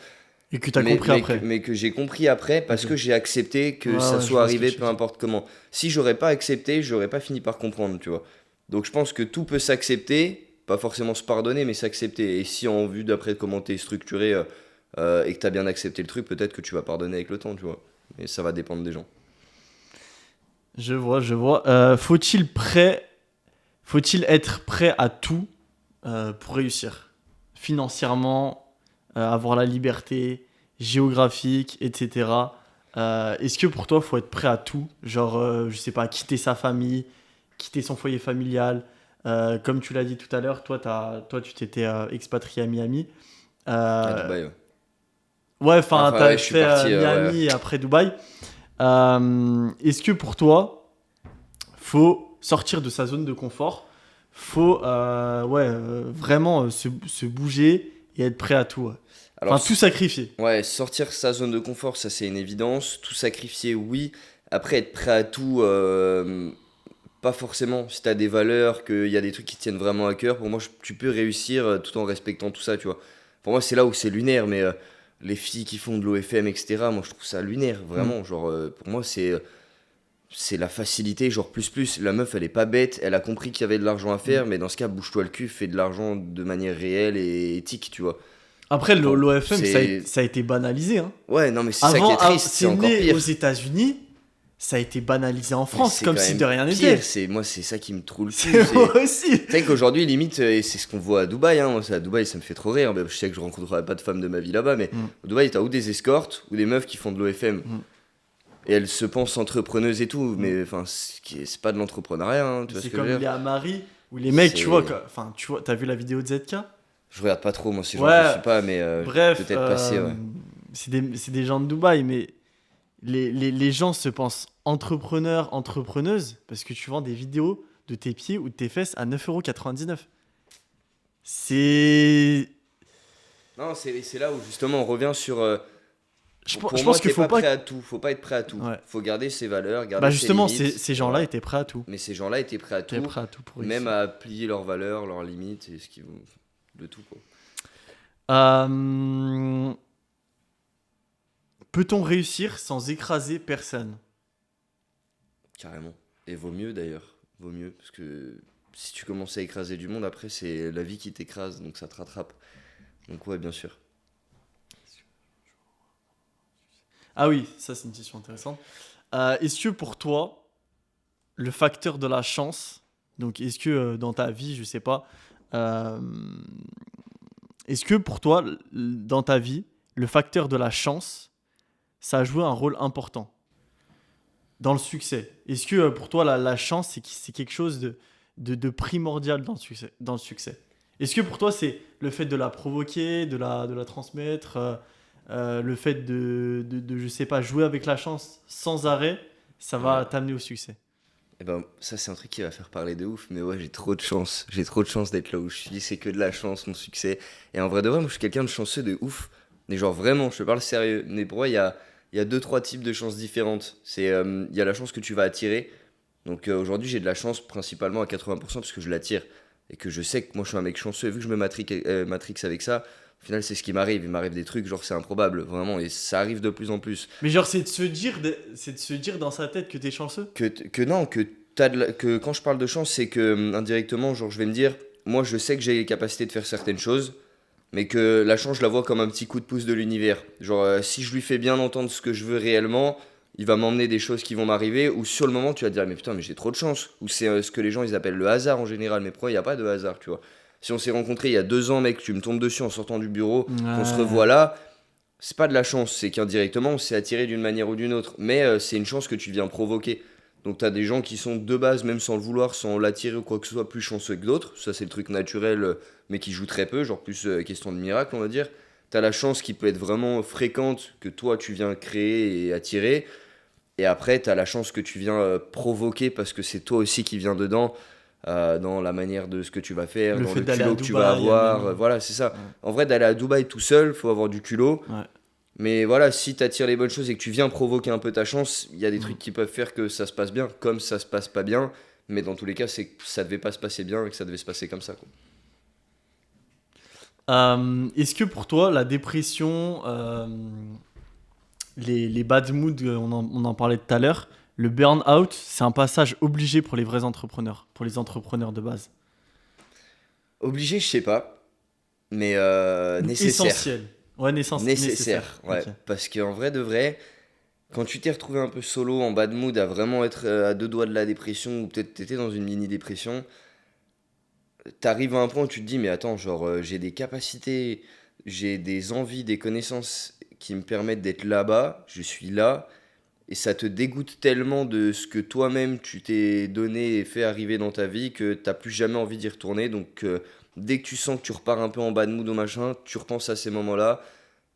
Et que t'as compris après. mais que j'ai compris après parce Ok. que j'ai accepté Ouais, que ça ouais, je soit vois ce que arrivé tu peu veux dire. importe comment. Si j'aurais pas accepté, j'aurais pas fini par comprendre, tu vois. Donc je pense que tout peut s'accepter, pas forcément se pardonner, mais s'accepter. Et si en vue d'après comment t'es structuré et que t'as bien accepté le truc, peut-être que tu vas pardonner avec le temps, tu vois. Mais ça va dépendre des gens. Je vois, je vois. Faut-il être prêt à tout pour réussir? Financièrement, avoir la liberté géographique, etc. Est-ce que pour toi, faut être prêt à tout? Genre, je sais pas, quitter sa famille, quitter son foyer familial. Comme tu l'as dit tout à l'heure, toi, tu t'étais expatrié à Miami. À Euh, Dubaï, ouais. ouais, enfin, Enfin, t'as ouais, je suis fait parti, ouais. Miami et après Dubaï. Est-ce que pour toi, faut sortir de sa zone de confort, faut ouais, vraiment se bouger et être prêt à tout, ouais. Alors, Enfin, tout sacrifier. ouais, sortir sa zone de confort, ça c'est une évidence. Tout sacrifier, oui. Après, être prêt à tout, pas forcément. Si t'as des valeurs, qu'il y a des trucs qui te tiennent vraiment à cœur, pour moi, tu peux réussir tout en respectant tout ça, tu vois. Pour moi, c'est là où c'est lunaire, mais les filles qui font de l'OFM, etc., moi, je trouve ça lunaire, Mm. vraiment. Genre, pour moi, c'est la facilité, genre plus plus. La meuf, elle est pas bête, elle a compris qu'il y avait de l'argent à Mm. faire, mais dans ce cas, bouge-toi le cul, fais de l'argent de manière réelle et éthique, tu vois. Après, Pour, l'OFM, c'est... ça a été banalisé, hein. Ouais, non, mais c'est ça qui Avant, est triste, c'est c'est encore né aux pire. États-Unis, ça a été banalisé en Mais France, c'est comme quand si même de rien pire, n'était. moi c'est ça qui me trouve le plus. C'est moi aussi. Tu sais qu'aujourd'hui, limite, et c'est ce qu'on voit à Dubaï, hein, moi, c'est à Dubaï, ça me fait trop rire, mais je sais que je rencontrerai pas de femmes de ma vie là-bas, mais Mm. au Dubaï, t'as ou des escortes, ou des meufs qui font de l'OFM, Mm. et elles se pensent entrepreneuses et tout, Mm. mais enfin, c'est pas de l'entrepreneuriat, hein, tu vois ce C'est que je comme veux il est dire. à Marie, où les mecs, tu vois, C'est... enfin, tu vois, t'as vu la vidéo de ZK? Je regarde pas trop, moi, ces gens, je Ouais, suis pas, mais bref, peut-être passé, ouais. c'est des gens de Dubaï, mais les gens se pensent entrepreneurs, entrepreneuses, parce que tu vends des vidéos de tes pieds ou de tes fesses à 9,99 €. C'est. Non, c'est là où justement on revient sur... Je pour moi, pense qu'il t'es faut pas pas. prêt à tout, faut pas être prêt à tout. Ouais. Faut garder ses valeurs, Bah garder ses justement, limites, ces et gens-là voilà. étaient prêts à tout. Mais ces gens-là étaient prêts à Étaient tout, prêts à tout pour même réussir. à plier leurs valeurs, leurs limites et ce qu'ils vont. De tout, quoi. Euh, Peut-on réussir sans écraser personne? Carrément. Et vaut mieux d'ailleurs. Vaut mieux, parce que si tu commences à écraser du monde, après, c'est la vie qui t'écrase, donc ça te rattrape. Donc, ouais, bien sûr. Ah oui, ça c'est une question intéressante. Est-ce que pour toi, le facteur de la chance, donc est-ce que dans ta vie, je sais pas, euh, est-ce que pour toi, dans ta vie, le facteur de la chance, ça a joué un rôle important dans le succès? Est-ce que pour toi, la chance, c'est quelque chose de primordial dans le succès? Est-ce que pour toi, c'est le fait de la provoquer, de la transmettre, le fait je sais pas, jouer avec la chance sans arrêt, ça va Ouais. t'amener au succès? Et ben, ça, c'est un truc qui va faire parler de ouf, mais ouais, j'ai trop de chance. J'ai trop de chance d'être là où je suis. C'est que de la chance, mon succès. Et en vrai de vrai, moi, je suis quelqu'un de chanceux de ouf. Mais genre, vraiment, je te parle sérieux. Mais pour moi, il y a deux, trois types de chances différentes. Il y a la chance que tu vas attirer. Donc aujourd'hui, j'ai de la chance principalement à 80% parce que je l'attire. Et que je sais que moi, je suis un mec chanceux. Et vu que je me matrix avec ça, au final, c'est ce qui m'arrive. Il m'arrive des trucs, genre, c'est improbable, vraiment. Et ça arrive de plus en plus. Mais genre, c'est de se dire dans sa tête que t'es chanceux? Que non, que quand je parle de chance, c'est que indirectement, genre, je vais me dire, moi, je sais que j'ai les capacités de faire certaines choses, mais que la chance, je la vois comme un petit coup de pouce de l'univers. Genre, si je lui fais bien entendre ce que je veux réellement, il va m'emmener des choses qui vont m'arriver, ou sur le moment, tu vas te dire, mais putain, mais j'ai trop de chance. Ou c'est ce que les gens, ils appellent le hasard en général, mais pourquoi il n'y a pas de hasard, tu vois. Si on s'est rencontrés il y a 2 ans, mec, tu me tombes dessus en sortant du bureau, qu'on se Ouais. revoit là, c'est pas de la chance, c'est qu'indirectement, on s'est attiré d'une manière ou d'une autre. Mais c'est une chance que tu viens provoquer. Donc t'as des gens qui sont de base, même sans le vouloir, sans l'attirer ou quoi que ce soit, plus chanceux que d'autres. Ça, c'est le truc naturel, mais qui joue très peu, genre plus question de miracle, on va dire. T'as la chance qui peut être vraiment fréquente, que toi, tu viens créer et attirer. Et après, t'as la chance que tu viens provoquer parce que c'est toi aussi qui viens dedans, dans la manière de ce que tu vas faire, Le dans fait le d'aller à culot que tu vas Dubaï, avoir. même. Voilà, c'est ça. Ouais. En vrai, d'aller à Dubaï tout seul, faut avoir du culot. Ouais. Mais voilà, si tu attires les bonnes choses et que tu viens provoquer un peu ta chance, il y a des Mm. trucs qui peuvent faire que ça se passe bien, comme ça se passe pas bien. Mais dans tous les cas, c'est que ça devait pas se passer bien et que ça devait se passer comme ça, quoi. Est-ce que pour toi, la dépression, les bad moods, on en parlait tout à l'heure, le burn-out, c'est un passage obligé pour les vrais entrepreneurs, pour les entrepreneurs de base? Obligé, je sais pas, mais Ou nécessaire. essentiel? Ouais, nécessaire. Nécessaire, ouais. Ok. Parce qu'en vrai de vrai, quand tu t'es retrouvé un peu solo, en bad mood, à vraiment être à 2 doigts de la dépression, ou peut-être t'étais dans une mini-dépression, t'arrives à un point où tu te dis, mais attends, genre, j'ai des capacités, j'ai des envies, des connaissances qui me permettent d'être là-bas, je suis là, et ça te dégoûte tellement de ce que toi-même tu t'es donné et fait arriver dans ta vie que t'as plus jamais envie d'y retourner. Donc, dès que tu sens que tu repars un peu en bad mood ou machin, tu repenses à ces moments-là,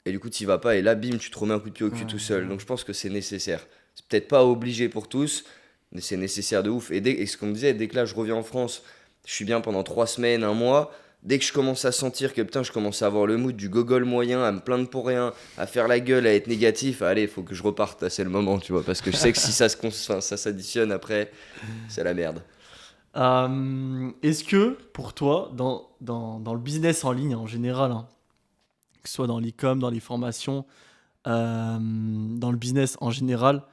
et du coup, tu vas pas, et là, bim, tu te remets un coup de pied au Ouais, cul tout seul. ouais. Donc, je pense que c'est nécessaire. C'est peut-être pas obligé pour tous, mais c'est nécessaire de ouf. Et ce qu'on me disait, dès que là, je reviens en France, je suis bien pendant 3 semaines, un mois. Dès que je commence à sentir que putain, je commence à avoir le mood du gogol moyen, à me plaindre pour rien, à faire la gueule, à être négatif, allez, il faut que je reparte, là, c'est le moment, tu vois. Parce que je sais que si enfin, ça s'additionne après, c'est la merde. Est-ce que pour toi, dans le business en ligne en général, hein, que ce soit dans l'e-com, dans les formations, dans le business en général,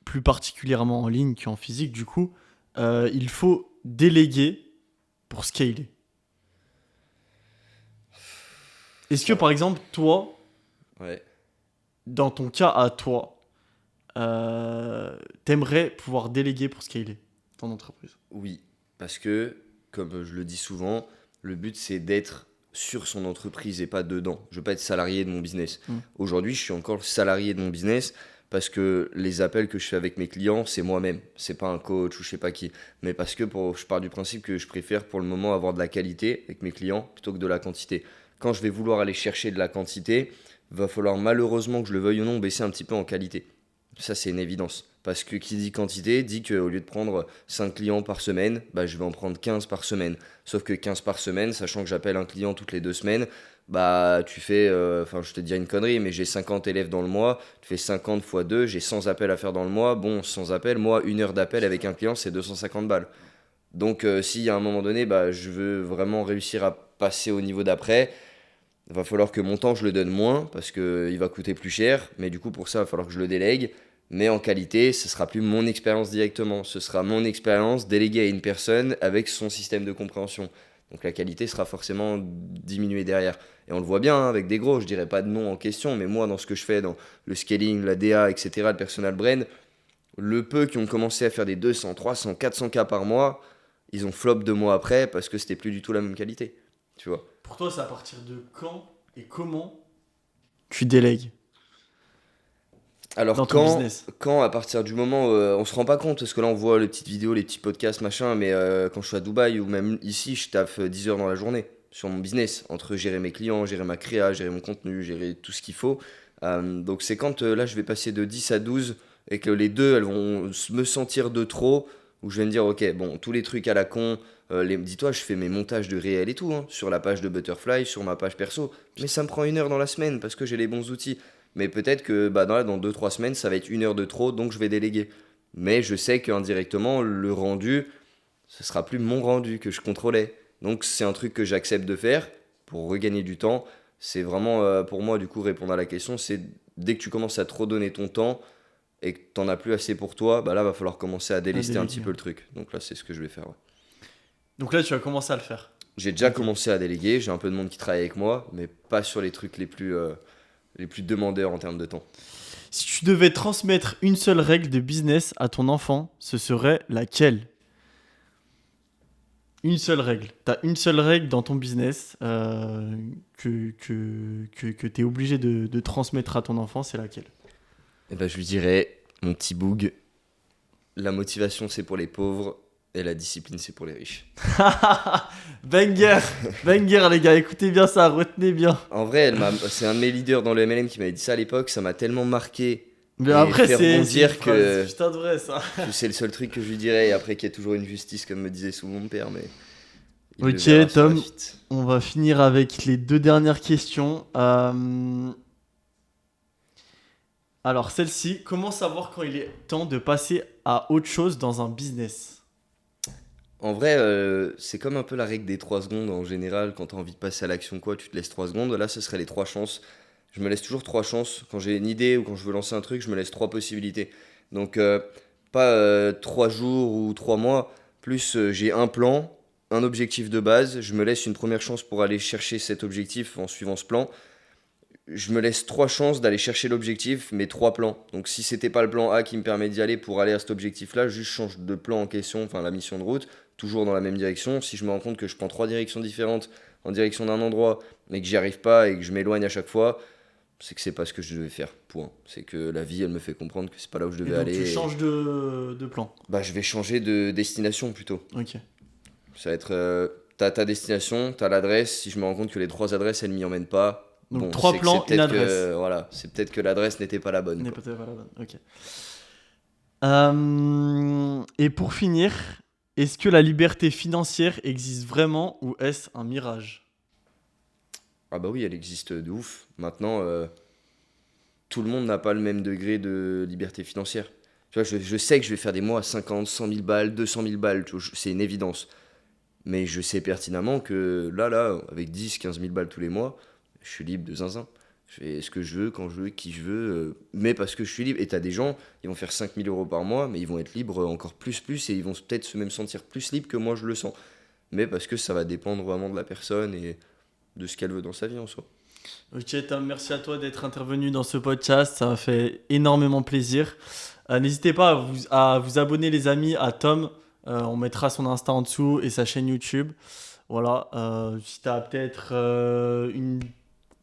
plus particulièrement en ligne qu'en physique, du coup, il faut déléguer pour scaler? Est-ce que Ça, par exemple, toi, ouais. dans ton cas à toi, t'aimerais pouvoir déléguer pour scaler ton entreprise? Oui, parce que, comme je le dis souvent, le but c'est d'être sur son entreprise et pas dedans. Je veux pas être salarié de mon business. Mm. Aujourd'hui, je suis encore salarié de mon business parce que les appels que je fais avec mes clients, c'est moi-même. C'est pas un coach ou je sais pas qui. Mais parce que je pars du principe que je préfère pour le moment avoir de la qualité avec mes clients plutôt que de la quantité. Quand je vais vouloir aller chercher de la quantité, va falloir malheureusement que je le veuille ou non baisser un petit peu en qualité. Ça, c'est une évidence. Parce que qui dit quantité dit qu'au lieu de prendre 5 clients par semaine, bah, je vais en prendre 15 par semaine. Sauf que 15 par semaine, sachant que j'appelle un client toutes les 2 semaines, bah tu fais, enfin je te dis une connerie, mais j'ai 50 élèves dans le mois, tu fais 50 fois 2, j'ai 100 appels à faire dans le mois. Bon, 100 appels, moi, 1 heure d'appel avec un client, c'est 250 balles. Donc si à un moment donné, bah, je veux vraiment réussir à passer au niveau d'après, il va falloir que mon temps, je le donne moins parce qu'il va coûter plus cher. Mais du coup, pour ça, il va falloir que je le délègue. Mais en qualité, ce sera plus mon expérience directement. Ce sera mon expérience déléguée à une personne avec son système de compréhension. Donc la qualité sera forcément diminuée derrière. Et on le voit bien hein, avec des gros, je dirais pas de nom en question, mais moi, dans ce que je fais, dans le scaling, la DA, etc., le personal brand, Le peu qui ont commencé à faire des 200, 300, 400 cas par mois, ils ont flop 2 mois après parce que c'était plus du tout la même qualité. Tu vois. Pour toi, c'est à partir de quand et comment tu délègues Alors dans ton business? quand à partir du moment où on se rend pas compte, parce que là on voit les petites vidéos, les petits podcasts, machin, mais quand je suis à Dubaï ou même ici, je taffe 10 heures dans la journée sur mon business, entre gérer mes clients, gérer ma créa, gérer mon contenu, gérer tout ce qu'il faut. Donc c'est quand là je vais passer de 10 à 12 et que les deux elles vont me sentir de trop, où je vais me dire ok, bon, tous les trucs à la con, dis-toi, je fais mes montages de réel et tout, hein, sur la page de Butterfly, sur ma page perso, mais ça me prend 1 heure dans la semaine parce que j'ai les bons outils. Mais peut-être que bah, dans 2-3 semaines, ça va être 1 heure de trop, donc je vais déléguer. Mais je sais qu'indirectement, le rendu, ce sera plus mon rendu que je contrôlais. Donc c'est un truc que j'accepte de faire pour regagner du temps. C'est vraiment, pour moi, du coup, répondre à la question, c'est dès que tu commences à trop donner ton temps et que t'en as plus assez pour toi, bah là, va falloir commencer à À délester un petit déléguer. peu le truc. Donc là, c'est ce que je vais faire. Ouais. Donc là, tu vas commencer à le faire. J'ai déjà Ok. commencé à déléguer, j'ai un peu de monde qui travaille avec moi, mais pas sur les trucs les plus demandeurs en termes de temps. Si tu devais transmettre une seule règle de business à ton enfant, ce serait laquelle? Une seule règle. Tu as une seule règle dans ton business que tu es obligé de transmettre à ton enfant, c'est laquelle? Eh ben, je lui dirais, mon petit boug, la motivation c'est pour les pauvres et la discipline c'est pour les riches. Banger! Banger, les gars, écoutez bien ça, retenez bien. En vrai, c'est un de mes leaders dans le MLM qui m'avait dit ça à l'époque, ça m'a tellement marqué Mais et après, fait c'est une rebondir phrase que putain de vrai, ça. c'est le seul truc que je lui dirais. Et après, qu'il y a toujours une justice, comme me disait souvent mon père, mais il le Ok, verra sur la Tom, suite. on va finir avec les deux dernières questions. Alors, celle-ci, comment savoir quand il est temps de passer à autre chose dans un business? En vrai, c'est comme un peu la règle des 3 secondes en général. Quand tu as envie de passer à l'action, quoi, tu te laisses 3 secondes. Là, ce serait les 3 chances. Je me laisse toujours 3 chances. Quand j'ai une idée ou quand je veux lancer un truc, je me laisse 3 possibilités. Donc, pas 3 jours ou 3 mois. Plus, j'ai un plan, un objectif de base. Je me laisse une première chance pour aller chercher cet objectif en suivant ce plan. Je me laisse 3 chances d'aller chercher l'objectif, mais 3 plans. Donc si c'était pas le plan A qui me permet d'y aller pour aller à cet objectif-là, juste change de plan en question, enfin la mission de route, toujours dans la même direction. Si je me rends compte que je prends 3 directions différentes en direction d'un endroit, mais que j'y arrive pas et que je m'éloigne à chaque fois, c'est que c'est pas ce que je devais faire. Point. C'est que la vie, elle me fait comprendre que c'est pas là où je Et devais donc, aller. tu Et changes de plan. bah, je vais changer de destination plutôt. Ok. Ça va être, t'as ta destination, t'as l'adresse. Si je me rends compte que les 3 adresses, elles m'y emmènent pas, Donc, bon, trois c'est que c'est plans, une peut-être adresse. que voilà, c'est peut-être que l'adresse n'était pas la bonne, N'est quoi. peut-être pas la bonne. Ok. Et pour finir, est-ce que la liberté financière existe vraiment ou est-ce un mirage? Ah bah oui, elle existe de ouf. Maintenant, tout le monde n'a pas le même degré de liberté financière. Tu vois, je sais que je vais faire des mois à 50, 100 000 balles, 200 000 balles, tu vois, c'est une évidence. Mais je sais pertinemment que là, avec 10, 15 000 balles tous les mois, je suis libre de zinzin. Je fais ce que je veux, quand je veux, qui je veux, mais parce que je suis libre. Et t'as des gens, ils vont faire 5 000 euros par mois, mais ils vont être libres encore plus, et ils vont peut-être se même sentir plus libres que moi je le sens. Mais parce que ça va dépendre vraiment de la personne et de ce qu'elle veut dans sa vie en soi. Ok, Tom, merci à toi d'être intervenu dans ce podcast. Ça m'a fait énormément plaisir. N'hésitez pas à vous abonner, les amis, à Tom. On mettra son Insta en dessous et sa chaîne YouTube. Voilà. Si tu as peut-être une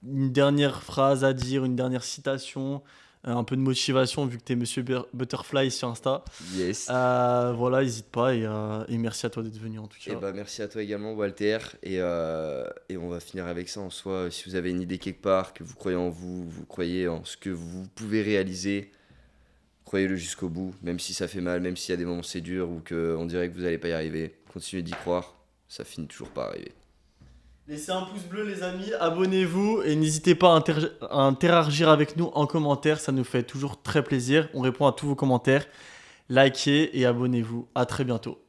dernière phrase à dire, une dernière citation, un peu de motivation, vu que tu es Monsieur Butterfly sur Insta. Yes. Voilà, n'hésite pas et merci à toi d'être venu en tout Et cas. bah merci à toi également Walter et on va finir avec ça en soi. Si vous avez une idée quelque part, que vous croyez en vous, vous croyez en ce que vous pouvez réaliser, croyez-le jusqu'au bout, même si ça fait mal, même s'il y a des moments c'est dur ou qu'on dirait que vous n'allez pas y arriver. Continuez d'y croire, ça finit toujours par arriver. Laissez un pouce bleu les amis, abonnez-vous et n'hésitez pas à interagir avec nous en commentaire, ça nous fait toujours très plaisir. On répond à tous vos commentaires. Likez et abonnez-vous. À très bientôt.